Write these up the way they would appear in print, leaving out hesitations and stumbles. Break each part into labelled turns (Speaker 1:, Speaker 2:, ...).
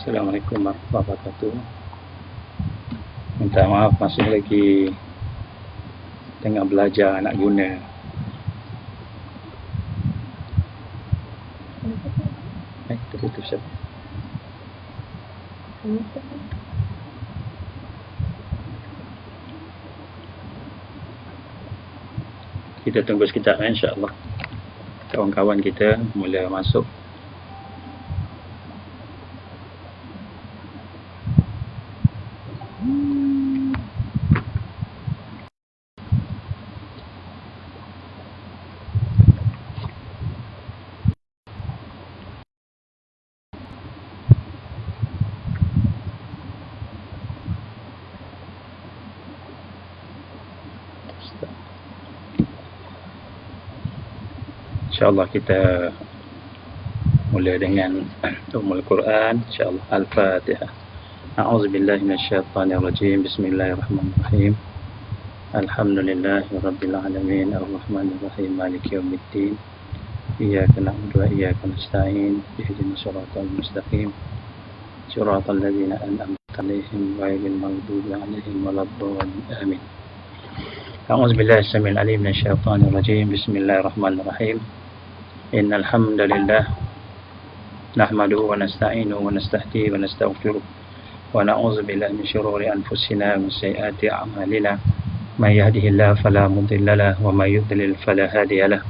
Speaker 1: Assalamualaikum warahmatullahi wabarakatuh. Minta maaf, masih lagi tengah belajar nak guna. Tertutup siapa? Kita tunggu sekejap, insya-Allah. Kawan-kawan kita mula masuk. InsyaAllah kita mula dengan Ummul Quran. InsyaAllah Al-Fatihah. A'udzubillahi minasyaitonirrajim. Bismillahirrahmanirrahim. Alhamdulillahi rabbil alamin. Ar-Rahmanirrahim. Maliki yaumiddin. Iyyaka na'budu wa iyyaka nasta'in. Ihdinas siratal mustaqim. Siratal ladzina an'amta 'alaihim ghairil maghdubi 'alaihim waladdallin. Amin. A'udzubillahi samil alim minasyaitonir rajim. Bismillahirrahmanirrahim. Innal hamdalillah nahmaduhu wa nasta'inuhu wa nastahdihi wa nastaghfiruh wa na'udzu billahi min shururi anfusina wa sayyiati a'malina. May yahdihillahu fala mudilla lahu wa may yudlil fala hadiya lahu.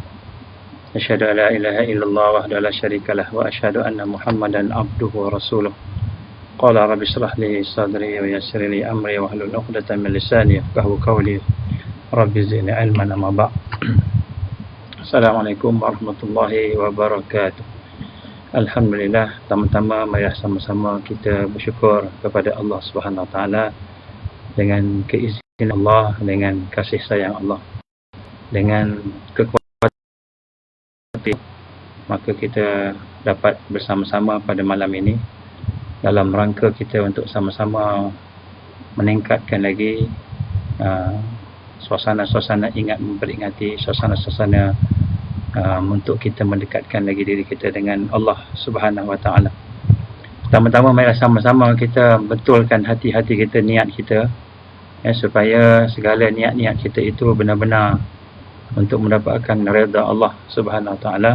Speaker 1: Asyhadu an la ilaha illallah wahdahu la syarika lahu wa asyhadu anna Muhammadan 'abduhu wa rasuluh. Qala rabbi shrah li sadri wa yassir li amri wa hlul 'uqdatam min lisani yafqahu qawli. Rabbi zidni ilman amma ba'd. Assalamualaikum warahmatullahi wabarakatuh. Alhamdulillah, pertama-tama mari sama-sama kita bersyukur kepada Allah Subhanahu Wa Taala dengan keizinan Allah, dengan kasih sayang Allah, dengan kekuatan, maka kita dapat bersama-sama pada malam ini dalam rangka kita untuk sama-sama meningkatkan lagi suasana-suasana ingat memperingati, suasana-suasana untuk kita mendekatkan lagi diri kita dengan Allah Subhanahu Wa Taala. Pertama-tama mari sama-sama kita betulkan hati-hati kita, niat kita, supaya segala niat-niat kita itu benar-benar untuk mendapatkan redha Allah Subhanahu Wa Taala,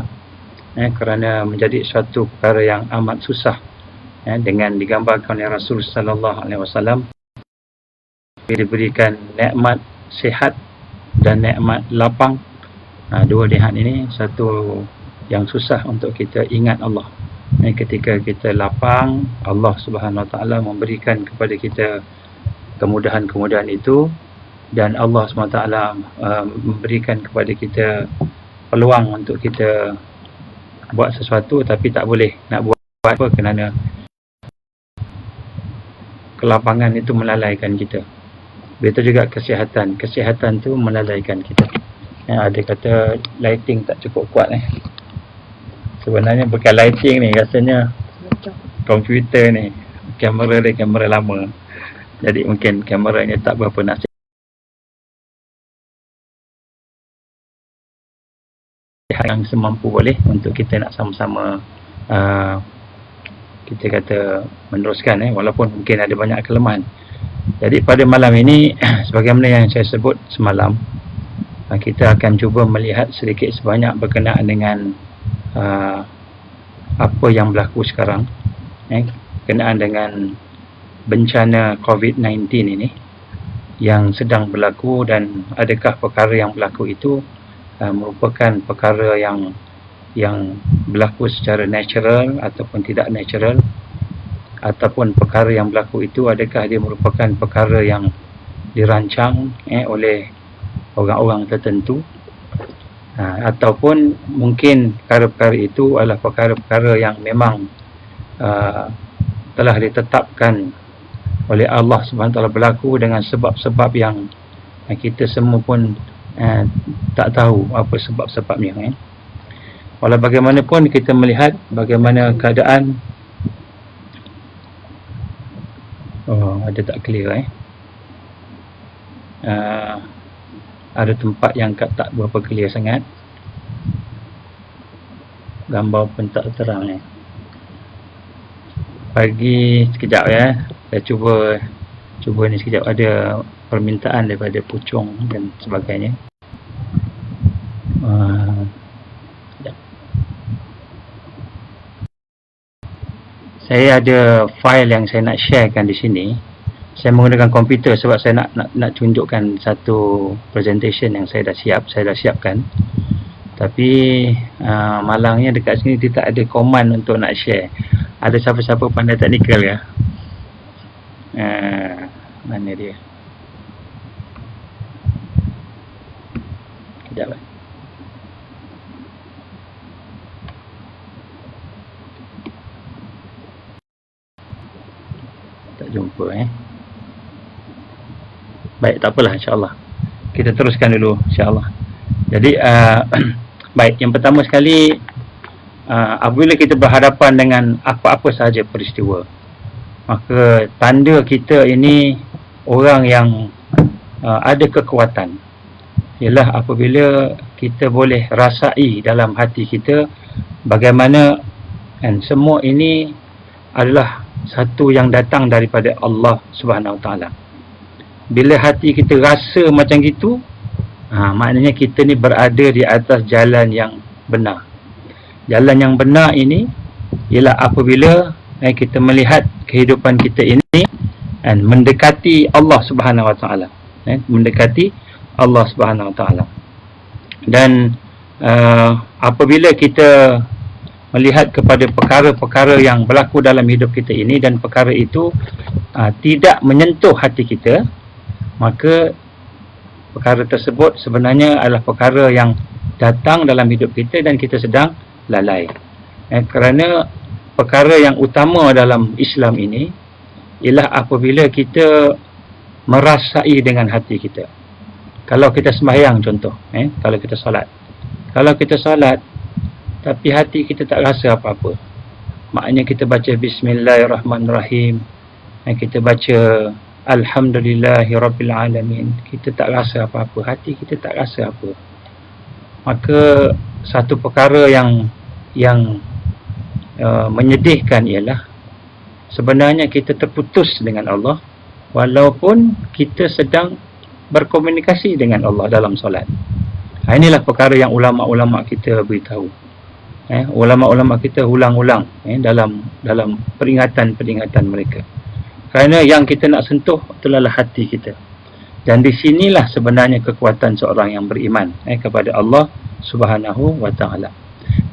Speaker 1: kerana menjadi suatu perkara yang amat susah, dengan digambarkan oleh Rasul sallallahu alaihi wasallam, diberikan nikmat sihat dan nikmat lapang. Dua nikmat ini satu yang susah untuk kita ingat Allah. Ketika kita lapang, Allah Subhanahu Wa Taala memberikan kepada kita kemudahan-kemudahan itu, dan Allah Subhanahu Wa Taala memberikan kepada kita peluang untuk kita buat sesuatu, tapi tak boleh nak buat apa kerana kelapangan itu melalaikan kita. Begitu juga kesihatan tu melalaikan kita. Ada kata lighting tak cukup kuat. Sebenarnya bukan lighting ni, rasanya komputer ni, kamera dia kamera lama, jadi mungkin kameranya tak berapa nasihat. Yang semampu boleh untuk kita nak sama-sama kita kata meneruskan, walaupun mungkin ada banyak kelemahan. Jadi pada malam ini, sebagaimana yang saya sebut semalam, kita akan cuba melihat sedikit sebanyak berkenaan dengan apa yang berlaku sekarang, berkenaan dengan bencana COVID-19 ini yang sedang berlaku, dan adakah perkara yang berlaku itu merupakan perkara yang berlaku secara natural ataupun tidak natural, ataupun perkara yang berlaku itu adakah dia merupakan perkara yang dirancang oleh orang-orang tertentu, ataupun mungkin perkara-perkara itu adalah perkara-perkara yang memang telah ditetapkan oleh Allah Subhanahu Wa Taala berlaku dengan sebab-sebab yang kita semua pun tak tahu apa sebab-sebabnya. Walau bagaimanapun kita melihat bagaimana keadaan. Ada tak clear ada tempat yang tak berapa clear sangat, gambar pun tak terang Bagi sekejap ya. Saya cuba ni sekejap. Ada permintaan daripada Pucung dan sebagainya. Sekejap. Saya ada file yang saya nak sharekan di sini. Saya menggunakan komputer sebab saya nak tunjukkan satu presentation yang saya dah siapkan. Tapi malangnya dekat sini dia tak ada command untuk nak share. Ada siapa-siapa pandai teknikal ya? Mana dia? Sekejap. Tak jumpa Baik, tak apalah, insyaAllah. Kita teruskan dulu, insyaAllah. Jadi, baik, yang pertama sekali, apabila kita berhadapan dengan apa-apa sahaja peristiwa, maka tanda kita ini orang yang ada kekuatan. Ialah apabila kita boleh rasai dalam hati kita bagaimana semua ini adalah satu yang datang daripada Allah Subhanahu Wa Taala. Bila hati kita rasa macam gitu, maknanya kita ni berada di atas jalan yang benar. Jalan yang benar ini ialah apabila kita melihat kehidupan kita ini mendekati Allah Subhanahu Wa Taala, mendekati Allah Subhanahu Wa Taala. Dan apabila kita melihat kepada perkara-perkara yang berlaku dalam hidup kita ini dan perkara itu tidak menyentuh hati kita, maka perkara tersebut sebenarnya adalah perkara yang datang dalam hidup kita dan kita sedang lalai. Kerana perkara yang utama dalam Islam ini ialah apabila kita merasai dengan hati kita. Kalau kita sembahyang contoh, kalau kita solat. Kalau kita solat tapi hati kita tak rasa apa-apa. Maknanya kita baca Bismillahirrahmanirrahim, kita baca Alhamdulillahirabbil alamin, kita tak rasa apa-apa, hati kita tak rasa apa. Maka satu perkara yang menyedihkan ialah sebenarnya kita terputus dengan Allah walaupun kita sedang berkomunikasi dengan Allah dalam solat. Inilah perkara yang ulama-ulama kita beritahu. Ulama-ulama kita ulang-ulang dalam peringatan-peringatan mereka. Kerana yang kita nak sentuh itulah hati kita. Dan di sinilah sebenarnya kekuatan seorang yang beriman kepada Allah Subhanahu Wa Taala.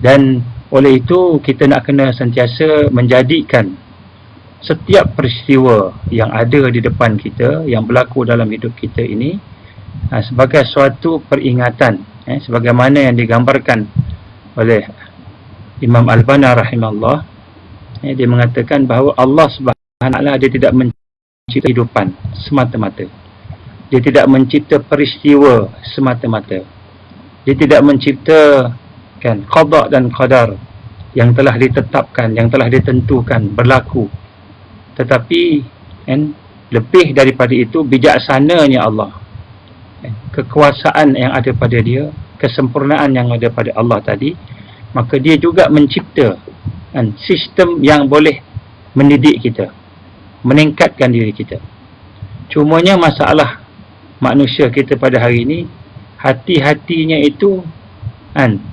Speaker 1: Dan oleh itu kita nak kena sentiasa menjadikan setiap peristiwa yang ada di depan kita, yang berlaku dalam hidup kita ini sebagai suatu peringatan, sebagaimana yang digambarkan oleh Imam Al-Bana rahimahullah. Dia mengatakan bahawa Allah Subhanahu Wa dia tidak mencipta kehidupan semata-mata. Dia tidak mencipta peristiwa semata-mata. Dia tidak mencipta qada dan qadar yang telah ditetapkan, yang telah ditentukan berlaku. Tetapi lebih daripada itu, bijaksananya Allah, kekuasaan yang ada pada dia, kesempurnaan yang ada pada Allah tadi, maka dia juga mencipta sistem yang boleh mendidik kita, meningkatkan diri kita. Cumanya masalah manusia kita pada hari ini, hati-hatinya itu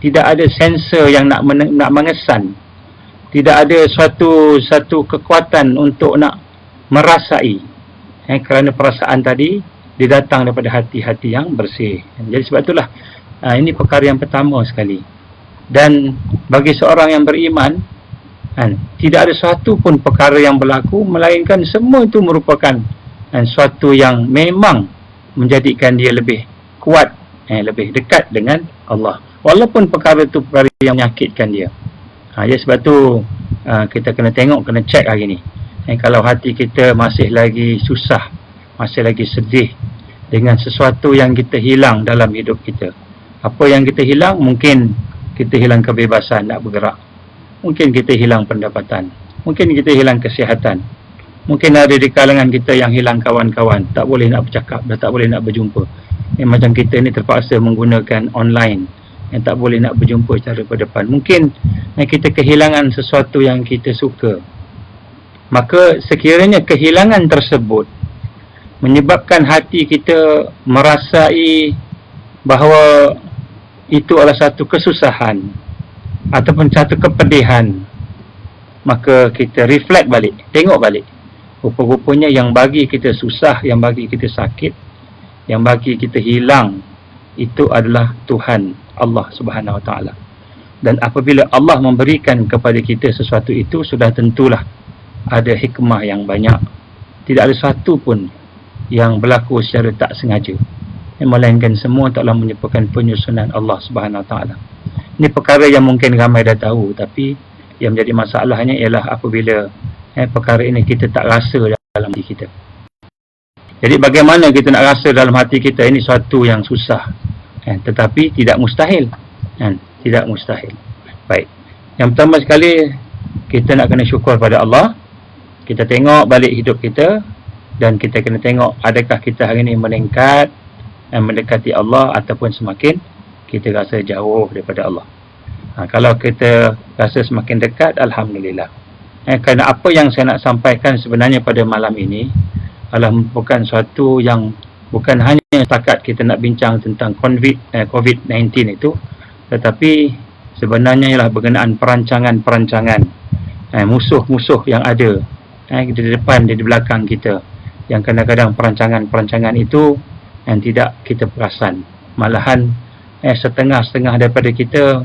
Speaker 1: tidak ada sensor yang nak mengesan, tidak ada suatu kekuatan untuk nak merasai, kerana perasaan tadi dia datang daripada hati-hati yang bersih. Jadi sebab itulah ini perkara yang pertama sekali. Dan bagi seorang yang beriman, tidak ada suatu pun perkara yang berlaku melainkan semua itu merupakan suatu yang memang menjadikan dia lebih kuat, lebih dekat dengan Allah, walaupun perkara itu perkara yang menyakitkan dia. Jadi sebab tu kita kena tengok, kena cek hari ni. Kalau hati kita masih lagi susah, masih lagi sedih dengan sesuatu yang kita hilang dalam hidup kita. Apa yang kita hilang? Mungkin kita hilang kebebasan nak bergerak, mungkin kita hilang pendapatan, mungkin kita hilang kesihatan, mungkin ada di kalangan kita yang hilang kawan-kawan, tak boleh nak bercakap, dah tak boleh nak berjumpa. Macam kita ni terpaksa menggunakan online, yang tak boleh nak berjumpa secara berdepan. Mungkin kita kehilangan sesuatu yang kita suka, maka sekiranya kehilangan tersebut menyebabkan hati kita merasai bahawa itu adalah satu kesusahan ataupun satu kepedihan, maka kita reflect balik, tengok balik, rupa-rupanya yang bagi kita susah, yang bagi kita sakit, yang bagi kita hilang, itu adalah Tuhan Allah Subhanahu Wa Taala. Dan apabila Allah memberikan kepada kita sesuatu itu, sudah tentulah ada hikmah yang banyak. Tidak ada satu pun yang berlaku secara tak sengaja, melainkan semua taklah menyebabkan penyusunan Allah Subhanahu Wa Taala. Ini perkara yang mungkin ramai dah tahu, tapi yang menjadi masalahnya ialah apabila perkara ini kita tak rasa dalam hati kita. Jadi bagaimana kita nak rasa dalam hati kita ini suatu yang susah, tetapi tidak mustahil, tidak mustahil. Baik, yang pertama sekali kita nak kena syukur pada Allah. Kita tengok balik hidup kita, dan kita kena tengok adakah kita hari ini meningkat mendekati Allah ataupun semakin kita rasa jauh daripada Allah. Kalau kita rasa semakin dekat, Alhamdulillah. Kerana apa yang saya nak sampaikan sebenarnya pada malam ini adalah bukan suatu yang, bukan hanya setakat kita nak bincang tentang COVID-19 itu, tetapi sebenarnya ialah berkenaan perancangan-perancangan musuh-musuh yang ada di depan, di belakang kita, yang kadang-kadang perancangan-perancangan itu yang tidak kita perasan. Malahan setengah-setengah daripada kita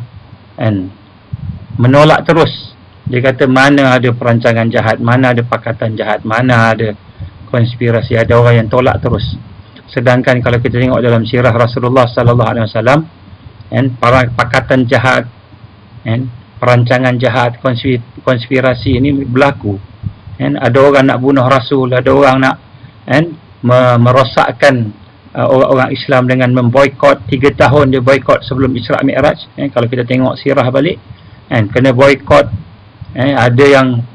Speaker 1: menolak terus. Dia kata mana ada perancangan jahat, mana ada pakatan jahat, mana ada konspirasi. Ada orang yang tolak terus. Sedangkan kalau kita tengok dalam sirah Rasulullah sallallahu alaihi wasallam, para pakatan jahat, perancangan jahat, konspirasi ini berlaku. Ada orang nak bunuh Rasul, ada orang nak merosakkan orang Islam dengan memboikot. 3 tahun dia boikot sebelum Isra' Mi'raj. Kalau kita tengok sirah balik, kena boikot. Ada yang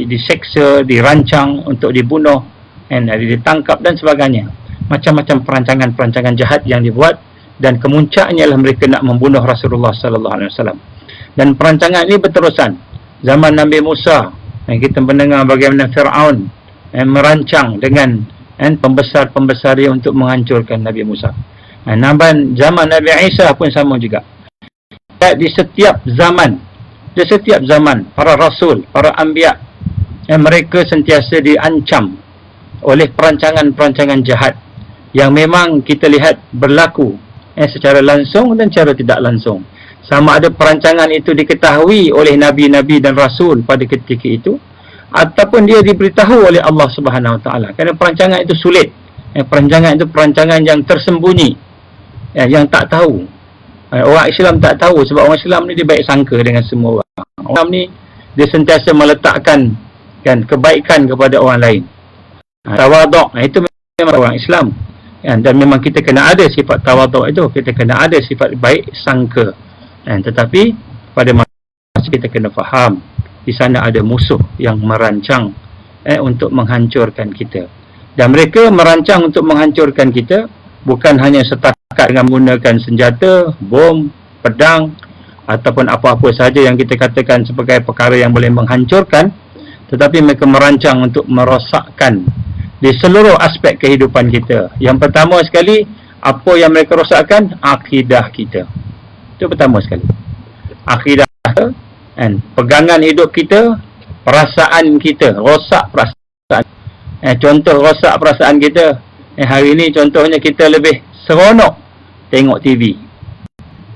Speaker 1: diseksa, dirancang untuk dibunuh, ditangkap dan sebagainya. Macam-macam perancangan-perancangan jahat yang dibuat, dan kemuncaknya adalah mereka nak membunuh Rasulullah sallallahu alaihi wasallam. Dan perancangan ini berterusan zaman Nabi Musa. Kita mendengar bagaimana Fir'aun merancang dengan pembesar-pembesar dia untuk menghancurkan Nabi Musa. Zaman Nabi Isa pun sama juga. Di setiap zaman, para rasul, para anbiya, mereka sentiasa diancam oleh perancangan-perancangan jahat yang memang kita lihat berlaku secara langsung dan secara tidak langsung. Sama ada perancangan itu diketahui oleh Nabi-Nabi dan Rasul pada ketika itu, ataupun dia diberitahu oleh Allah Subhanahu Wa Taala. Kerana perancangan itu sulit. Perancangan itu perancangan yang tersembunyi, yang tak tahu. Orang Islam tak tahu, sebab orang Islam ni dia baik sangka dengan semua orang. Orang ni dia sentiasa meletakkan kebaikan kepada orang lain. Tawaduk, itu memang orang Islam. Dan memang kita kena ada sifat tawaduk itu, kita kena ada sifat baik sangka. Tetapi pada masa kita kena faham, di sana ada musuh yang merancang untuk menghancurkan kita. Dan mereka merancang untuk menghancurkan kita bukan hanya setakat dengan menggunakan senjata, bom, pedang ataupun apa-apa saja yang kita katakan sebagai perkara yang boleh menghancurkan, tetapi mereka merancang untuk merosakkan di seluruh aspek kehidupan kita. Yang pertama sekali, apa yang mereka rosakkan? Akidah kita. Itu pertama sekali. Akidah kita, pegangan hidup kita, perasaan kita, rosak perasaan. Contoh rosak perasaan kita, hari ini contohnya kita lebih seronok tengok TV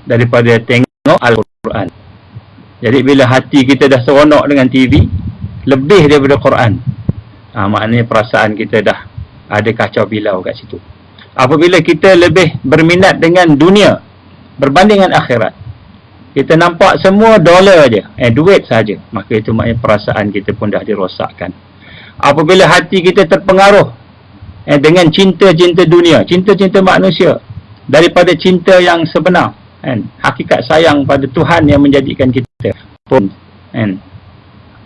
Speaker 1: daripada tengok Al-Quran. Jadi bila hati kita dah seronok dengan TV lebih daripada Quran, maknanya perasaan kita dah ada kacau bilau kat situ. Apabila kita lebih berminat dengan dunia berbanding dengan akhirat, kita nampak semua dolar aja, duit saja, maka itu maknanya perasaan kita pun dah dirosakkan. Apabila hati kita terpengaruh dengan cinta-cinta dunia, cinta-cinta manusia daripada cinta yang sebenar, hakikat sayang pada Tuhan yang menjadikan kita pun,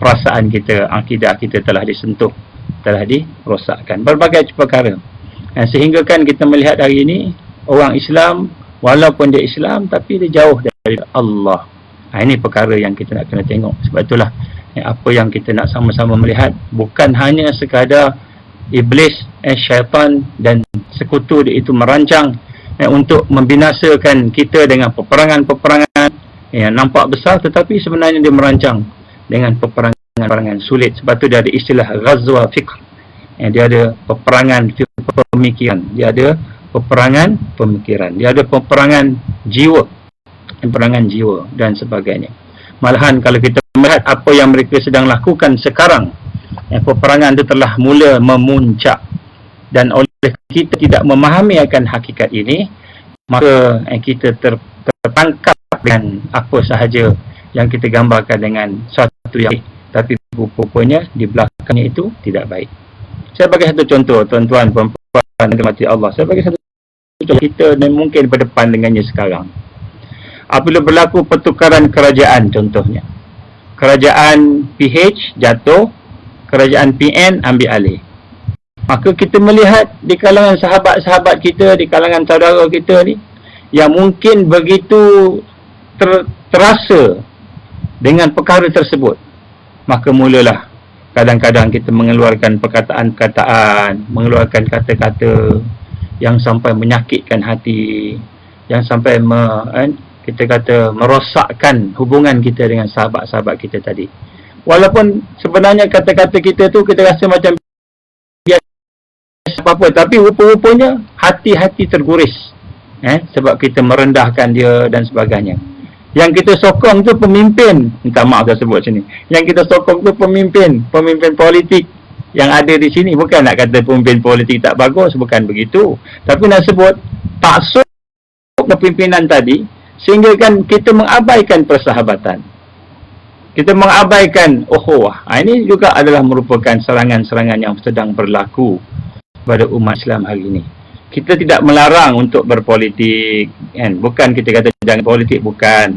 Speaker 1: perasaan kita, akidah kita telah disentuh, telah dirosakkan. Berbagai perkara. Sehingga kan kita melihat hari ini orang Islam, walaupun dia Islam tapi dia jauh dari Allah. Ini perkara yang kita nak kena tengok. Sebab itulah apa yang kita nak sama-sama melihat, bukan hanya sekadar iblis, syaitan dan sekutu dia itu merancang untuk membinasakan kita dengan peperangan-peperangan yang nampak besar, tetapi sebenarnya dia merancang dengan peperangan sulit. Sebab tu dia ada istilah ghazwa fikr. Dia ada peperangan pemikiran, dia ada peperangan pemikiran, dia ada peperangan jiwa, dan sebagainya. Malahan kalau kita melihat apa yang mereka sedang lakukan sekarang, peperangan itu telah mula memuncak, dan oleh kita tidak memahami akan hakikat ini, maka kita tertangkap dengan apa sahaja yang kita gambarkan dengan satu yang baik, tapi rupanya di belakangnya itu tidak baik. Saya bagi satu contoh, tuan-tuan, perempuan yang dirahmati Allah. Saya bagi satu contoh kita dan mungkin berdepan dengannya sekarang. Apabila berlaku pertukaran kerajaan, contohnya kerajaan PH jatuh, kerajaan PN ambil alih, maka kita melihat di kalangan sahabat-sahabat kita, di kalangan saudara kita ni, yang mungkin begitu terasa dengan perkara tersebut, maka mulalah kadang-kadang kita mengeluarkan perkataan-perkataan, mengeluarkan kata-kata yang sampai menyakitkan hati, yang sampai kita kata merosakkan hubungan kita dengan sahabat-sahabat kita tadi. Walaupun sebenarnya kata-kata kita tu kita rasa macam biasa apa-apa, tapi rupa-rupanya hati-hati terguris, sebab kita merendahkan dia dan sebagainya. Yang kita sokong tu pemimpin, minta maaf saya sebut sini, yang kita sokong tu pemimpin politik yang ada di sini. Bukan nak kata pemimpin politik tak bagus, bukan begitu, tapi nak sebut taksub kepimpinan tadi, sehingga kan kita mengabaikan persahabatan, kita mengabaikan ukhuwah. Ini juga adalah merupakan serangan-serangan yang sedang berlaku pada umat Islam hari ini. Kita tidak melarang untuk berpolitik, kan? Bukan kita kata jangan politik, bukan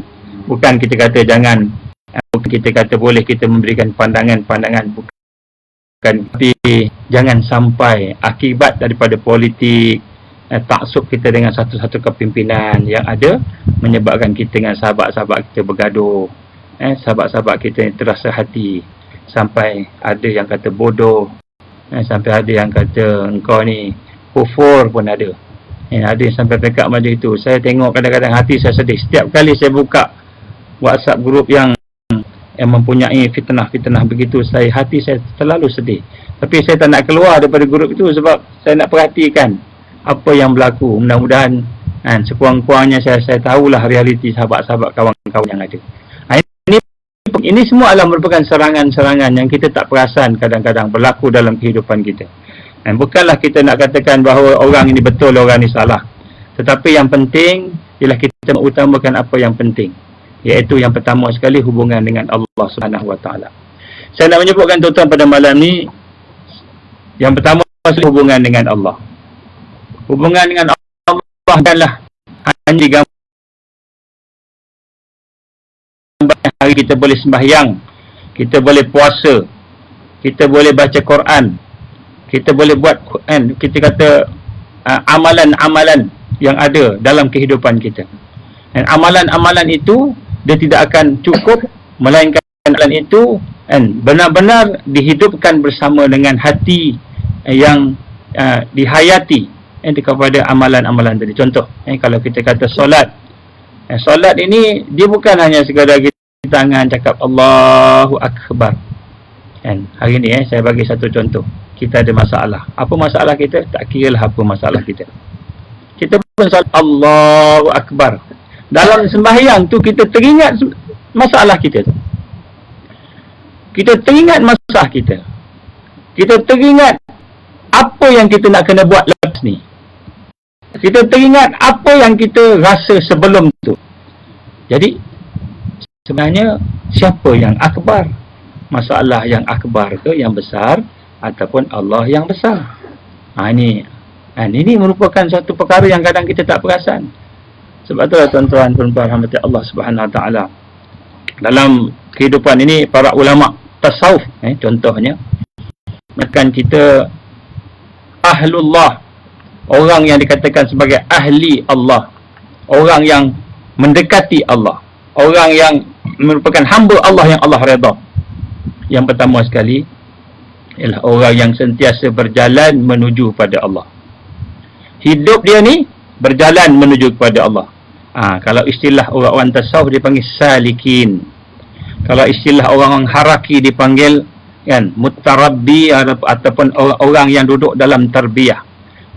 Speaker 1: kita kata jangan, bukan kita kata boleh kita memberikan pandangan-pandangan, bukan. Tapi jangan sampai akibat daripada politik, taksub kita dengan satu-satu kepimpinan yang ada, menyebabkan kita dengan sahabat-sahabat kita bergaduh, sahabat-sahabat kita yang terasa hati, sampai ada yang kata bodoh, sampai ada yang kata engkau ni kufur pun ada. Ada yang sampai pekat macam itu. Saya tengok kadang-kadang hati saya sedih. Setiap kali saya buka WhatsApp group yang mempunyai fitnah-fitnah begitu, hati saya selalu sedih. Tapi saya tak nak keluar daripada grup itu sebab saya nak perhatikan apa yang berlaku. Mudah-mudahan sekurang-kurangnya saya tahulah realiti sahabat-sahabat, kawan-kawan yang ada. Ini semua adalah merupakan serangan-serangan yang kita tak perasan kadang-kadang berlaku dalam kehidupan kita. Bukanlah kita nak katakan bahawa orang ini betul, orang ini salah. Tetapi yang penting ialah kita mengutamakan apa yang penting, iaitu yang pertama sekali hubungan dengan Allah Subhanahu Wa Taala. Saya nak menyebutkan tuan-tuan pada malam ni, yang pertama hubungan dengan Allah. Hubungan dengan Allah adalah hanya digambar hari kita boleh sembahyang, kita boleh puasa, kita boleh baca Quran, kita boleh buat, kita kata amalan-amalan yang ada dalam kehidupan kita. Dan amalan-amalan itu dia tidak akan cukup, melainkan amalan itu benar-benar dihidupkan bersama dengan hati yang dihayati kepada amalan-amalan tadi. Contoh, kalau kita kata solat, solat ini dia bukan hanya sekadar kita tangan cakap Allahu Akbar. Hari ini saya bagi satu contoh. Kita ada masalah. Apa masalah kita? Tak kira lah apa masalah kita. Kita pun solat Allahu Akbar. Dalam sembahyang tu kita teringat masalah kita tu. Kita teringat masalah kita. Kita teringat apa yang kita nak kena buat lepas ni. Kita teringat apa yang kita rasa sebelum tu. Jadi sebenarnya siapa yang akbar? Masalah yang akbar ke yang besar ataupun Allah yang besar? Ini merupakan satu perkara yang kadang kita tak perasan. Sebab itulah tuan-tuan perempuan rahmati Allah Subhanahu Wa Taala, dalam kehidupan ini para ulama tasawuf contohnya menekan kita ahlullah, orang yang dikatakan sebagai ahli Allah, orang yang mendekati Allah, orang yang merupakan hamba Allah yang Allah redha. Yang pertama sekali ialah orang yang sentiasa berjalan menuju pada Allah. Hidup dia ni berjalan menuju kepada Allah. Kalau istilah orang-orang tasawuf dipanggil salikin. Kalau istilah orang-orang haraki dipanggil kan mutarabbi, ataupun orang-orang yang duduk dalam tarbiyah.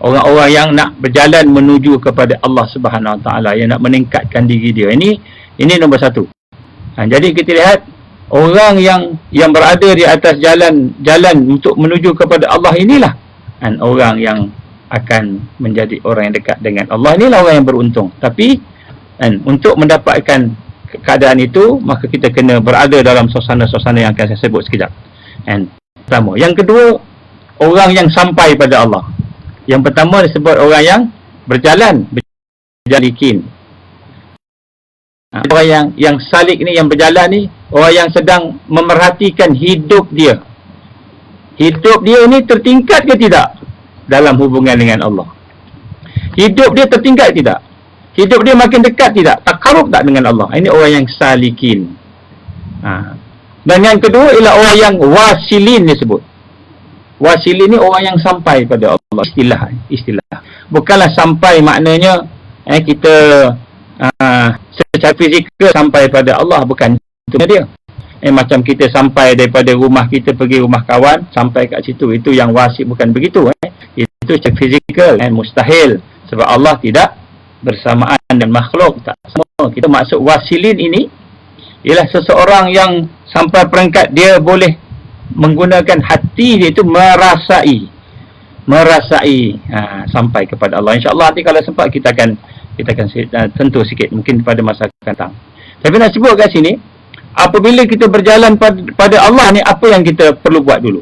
Speaker 1: Orang-orang yang nak berjalan menuju kepada Allah Subhanahu Wa Taala, yang nak meningkatkan diri dia. Ini nombor satu. Jadi kita lihat orang yang berada di atas jalan untuk menuju kepada Allah inilah orang yang akan menjadi orang yang dekat dengan Allah. Inilah orang yang beruntung. Tapi untuk mendapatkan keadaan itu, maka kita kena berada dalam suasana-suasana yang akan saya sebut sekejap. Pertama. Yang kedua, orang yang sampai pada Allah. Yang pertama disebut orang yang berjalan berjalikin. Orang yang salik ni, yang berjalan ni, orang yang sedang memerhatikan hidup dia. Hidup dia ni tertingkat ke tidak dalam hubungan dengan Allah? Hidup dia tertingkat tidak? Hidup dia makin dekat tidak? Takarub tak dengan Allah? Ini orang yang salikin. Dan yang kedua ialah orang yang wasilin disebut. Wasilin ni orang yang sampai pada Allah. Istilah. Bukanlah sampai maknanya kita secara fizikal sampai pada Allah, bukan itu dia. Macam kita sampai daripada rumah kita pergi rumah kawan, sampai kat situ, itu yang wasil, bukan begitu. Itu secara fizikal, mustahil. Sebab Allah tidak bersamaan dan makhluk, tak sama. Kita maksud wasilin ini ialah seseorang yang sampai peringkat dia boleh menggunakan hati dia itu merasai sampai kepada Allah. InsyaAllah nanti kalau sempat kita akan tentu sikit mungkin pada masa akan datang. Tapi nak sebut kat sini, apabila kita berjalan pada Allah ni, apa yang kita perlu buat dulu?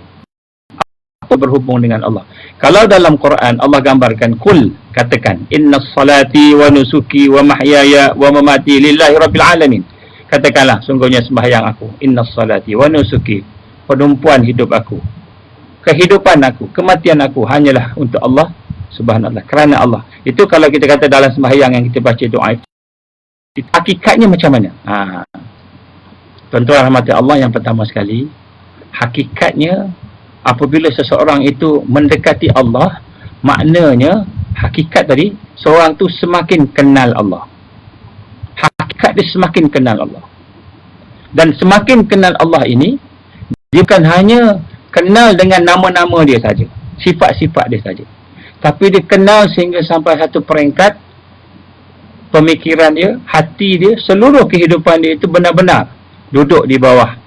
Speaker 1: Apa berhubung dengan Allah? Kalau dalam Quran Allah gambarkan, kul, katakan, inna salati wa nusuki wa mahyaya wa mamati lillahi rabbil alamin. Katakanlah, sungguhnya sembahyang aku, inna salati wa nusuki, penumpuan hidup aku, kehidupan aku, kematian aku hanyalah untuk Allah Subhanallah, kerana Allah. Itu kalau kita kata dalam sembahyang yang kita baca doa itu. Hakikatnya macam mana? Tuan-tuan rahmati Allah, yang pertama sekali, hakikatnya apabila seseorang itu mendekati Allah, maknanya hakikat tadi, seorang tu semakin kenal Allah. Hakikat dia semakin kenal Allah. Dan semakin kenal Allah ini, dia bukan hanya kenal dengan nama-nama dia saja, sifat-sifat dia saja, tapi dia kenal sehingga sampai satu peringkat pemikiran dia, hati dia, seluruh kehidupan dia itu benar-benar duduk di bawah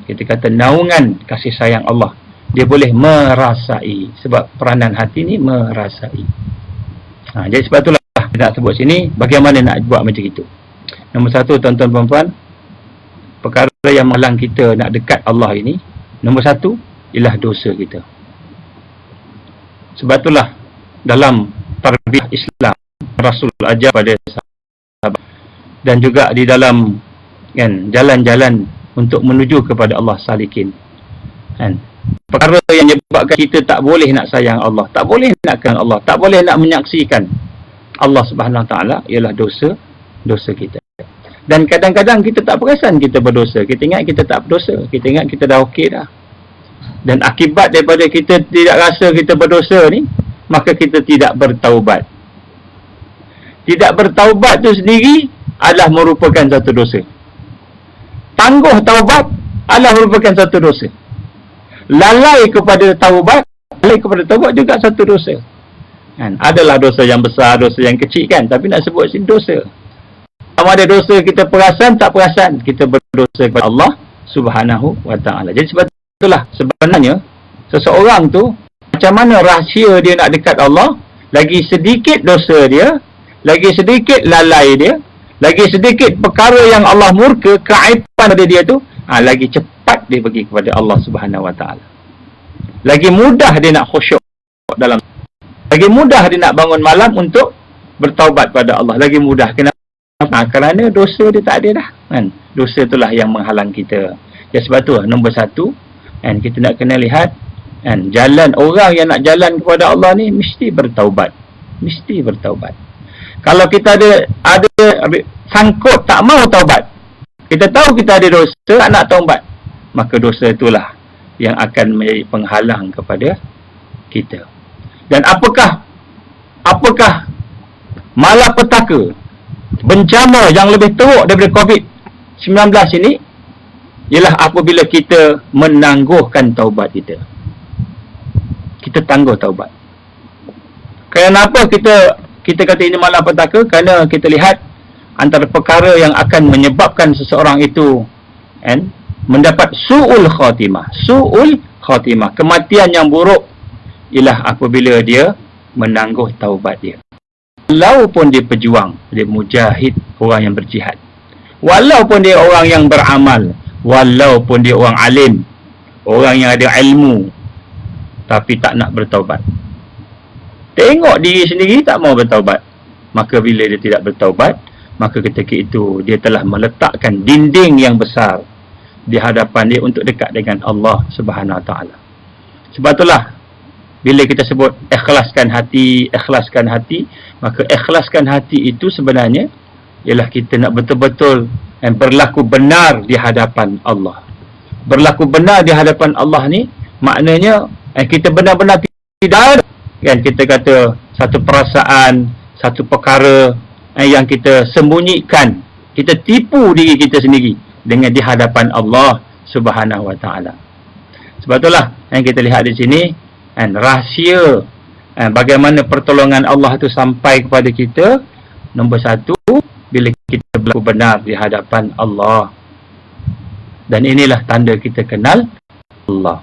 Speaker 1: kita kata naungan kasih sayang Allah. Dia boleh merasai, sebab peranan hati ni merasai. Jadi sebab itulah nak sebut sini bagaimana nak buat macam itu. Nombor satu, tuan-tuan puan-puan, perkara yang menghalang kita nak dekat Allah ini, nombor satu ialah dosa kita. Sebab itulah dalam tarbiyah Islam, Rasul ajar pada sahabat, dan juga di dalam jalan-jalan untuk menuju kepada Allah salikin. Perkara yang menyebabkan kita tak boleh nak sayang Allah, tak boleh nak kenal Allah, tak boleh nak menyaksikan Allah Subhanahu Wa Taala ialah dosa kita. Dan kadang-kadang kita tak perasan kita berdosa. Kita ingat kita tak berdosa, kita ingat kita dah okey dah. Dan akibat daripada kita tidak rasa kita berdosa ni, maka kita tidak bertaubat. Tidak bertaubat tu sendiri adalah merupakan satu dosa. Tangguh taubat adalah merupakan satu dosa. Lalai kepada taubat juga satu dosa. Adalah dosa yang besar, dosa yang kecil kan, tapi nak sebut sini dosa. Sama ada dosa kita perasan, tak perasan, kita berdosa kepada Allah Subhanahu Wa Taala. Jadi sebab itulah sebenarnya seseorang tu, macam mana rahsia dia nak dekat Allah, lagi sedikit dosa dia, lagi sedikit lalai dia, lagi sedikit perkara yang Allah murka, keaiban pada dia tu, lagi cepat dia pergi kepada Allah Subhanahu Wa Taala. Lagi mudah dia nak khusyuk dalam, lagi mudah dia nak bangun malam untuk bertaubat pada Allah, lagi mudah. Kenapa? Kerana dosa dia tak ada dah. Dosa itulah yang menghalang kita. Ya, sebab tu nombor satu, kita nak kena lihat jalan orang yang nak jalan kepada Allah ni mesti bertaubat. Mesti bertaubat. Kalau kita ada sangkut tak mau taubat, kita tahu kita ada dosa, nak taubat, maka dosa itulah yang akan menjadi penghalang kepada kita. Dan apakah malapetaka, bencana yang lebih teruk daripada COVID-19 ini, ialah apabila kita menangguhkan taubat kita. Kita tangguh taubat. Kenapa kita kata ini malapetaka? Kerana kita lihat antara perkara yang akan menyebabkan seseorang itu mendapat su'ul khatimah, kematian yang buruk, ialah apabila dia menangguh taubat dia. Walaupun dia pejuang, dia mujahid, orang yang berjihad, walaupun dia orang yang beramal, walaupun dia orang alim, orang yang ada ilmu, tapi tak nak bertaubat. Tengok diri sendiri tak mau bertaubat, maka bila dia tidak bertaubat, maka ketika itu dia telah meletakkan dinding yang besar di hadapan dia untuk dekat dengan Allah Subhanahu Wa Taala. Sebab itulah bila kita sebut ikhlaskan hati, maka ikhlaskan hati itu sebenarnya ialah kita nak betul-betul berlaku benar di hadapan Allah. Berlaku benar di hadapan Allah ni maknanya kita benar-benar tidak ada kita kata satu perasaan, satu perkara yang kita sembunyikan, kita tipu diri kita sendiri dengan di hadapan Allah Subhanahu Wa Taala. Sebab itulah yang kita lihat di sini, rahsia bagaimana pertolongan Allah itu sampai kepada kita. Nombor satu, bila kita berlaku benar di hadapan Allah. Dan inilah tanda kita kenal Allah.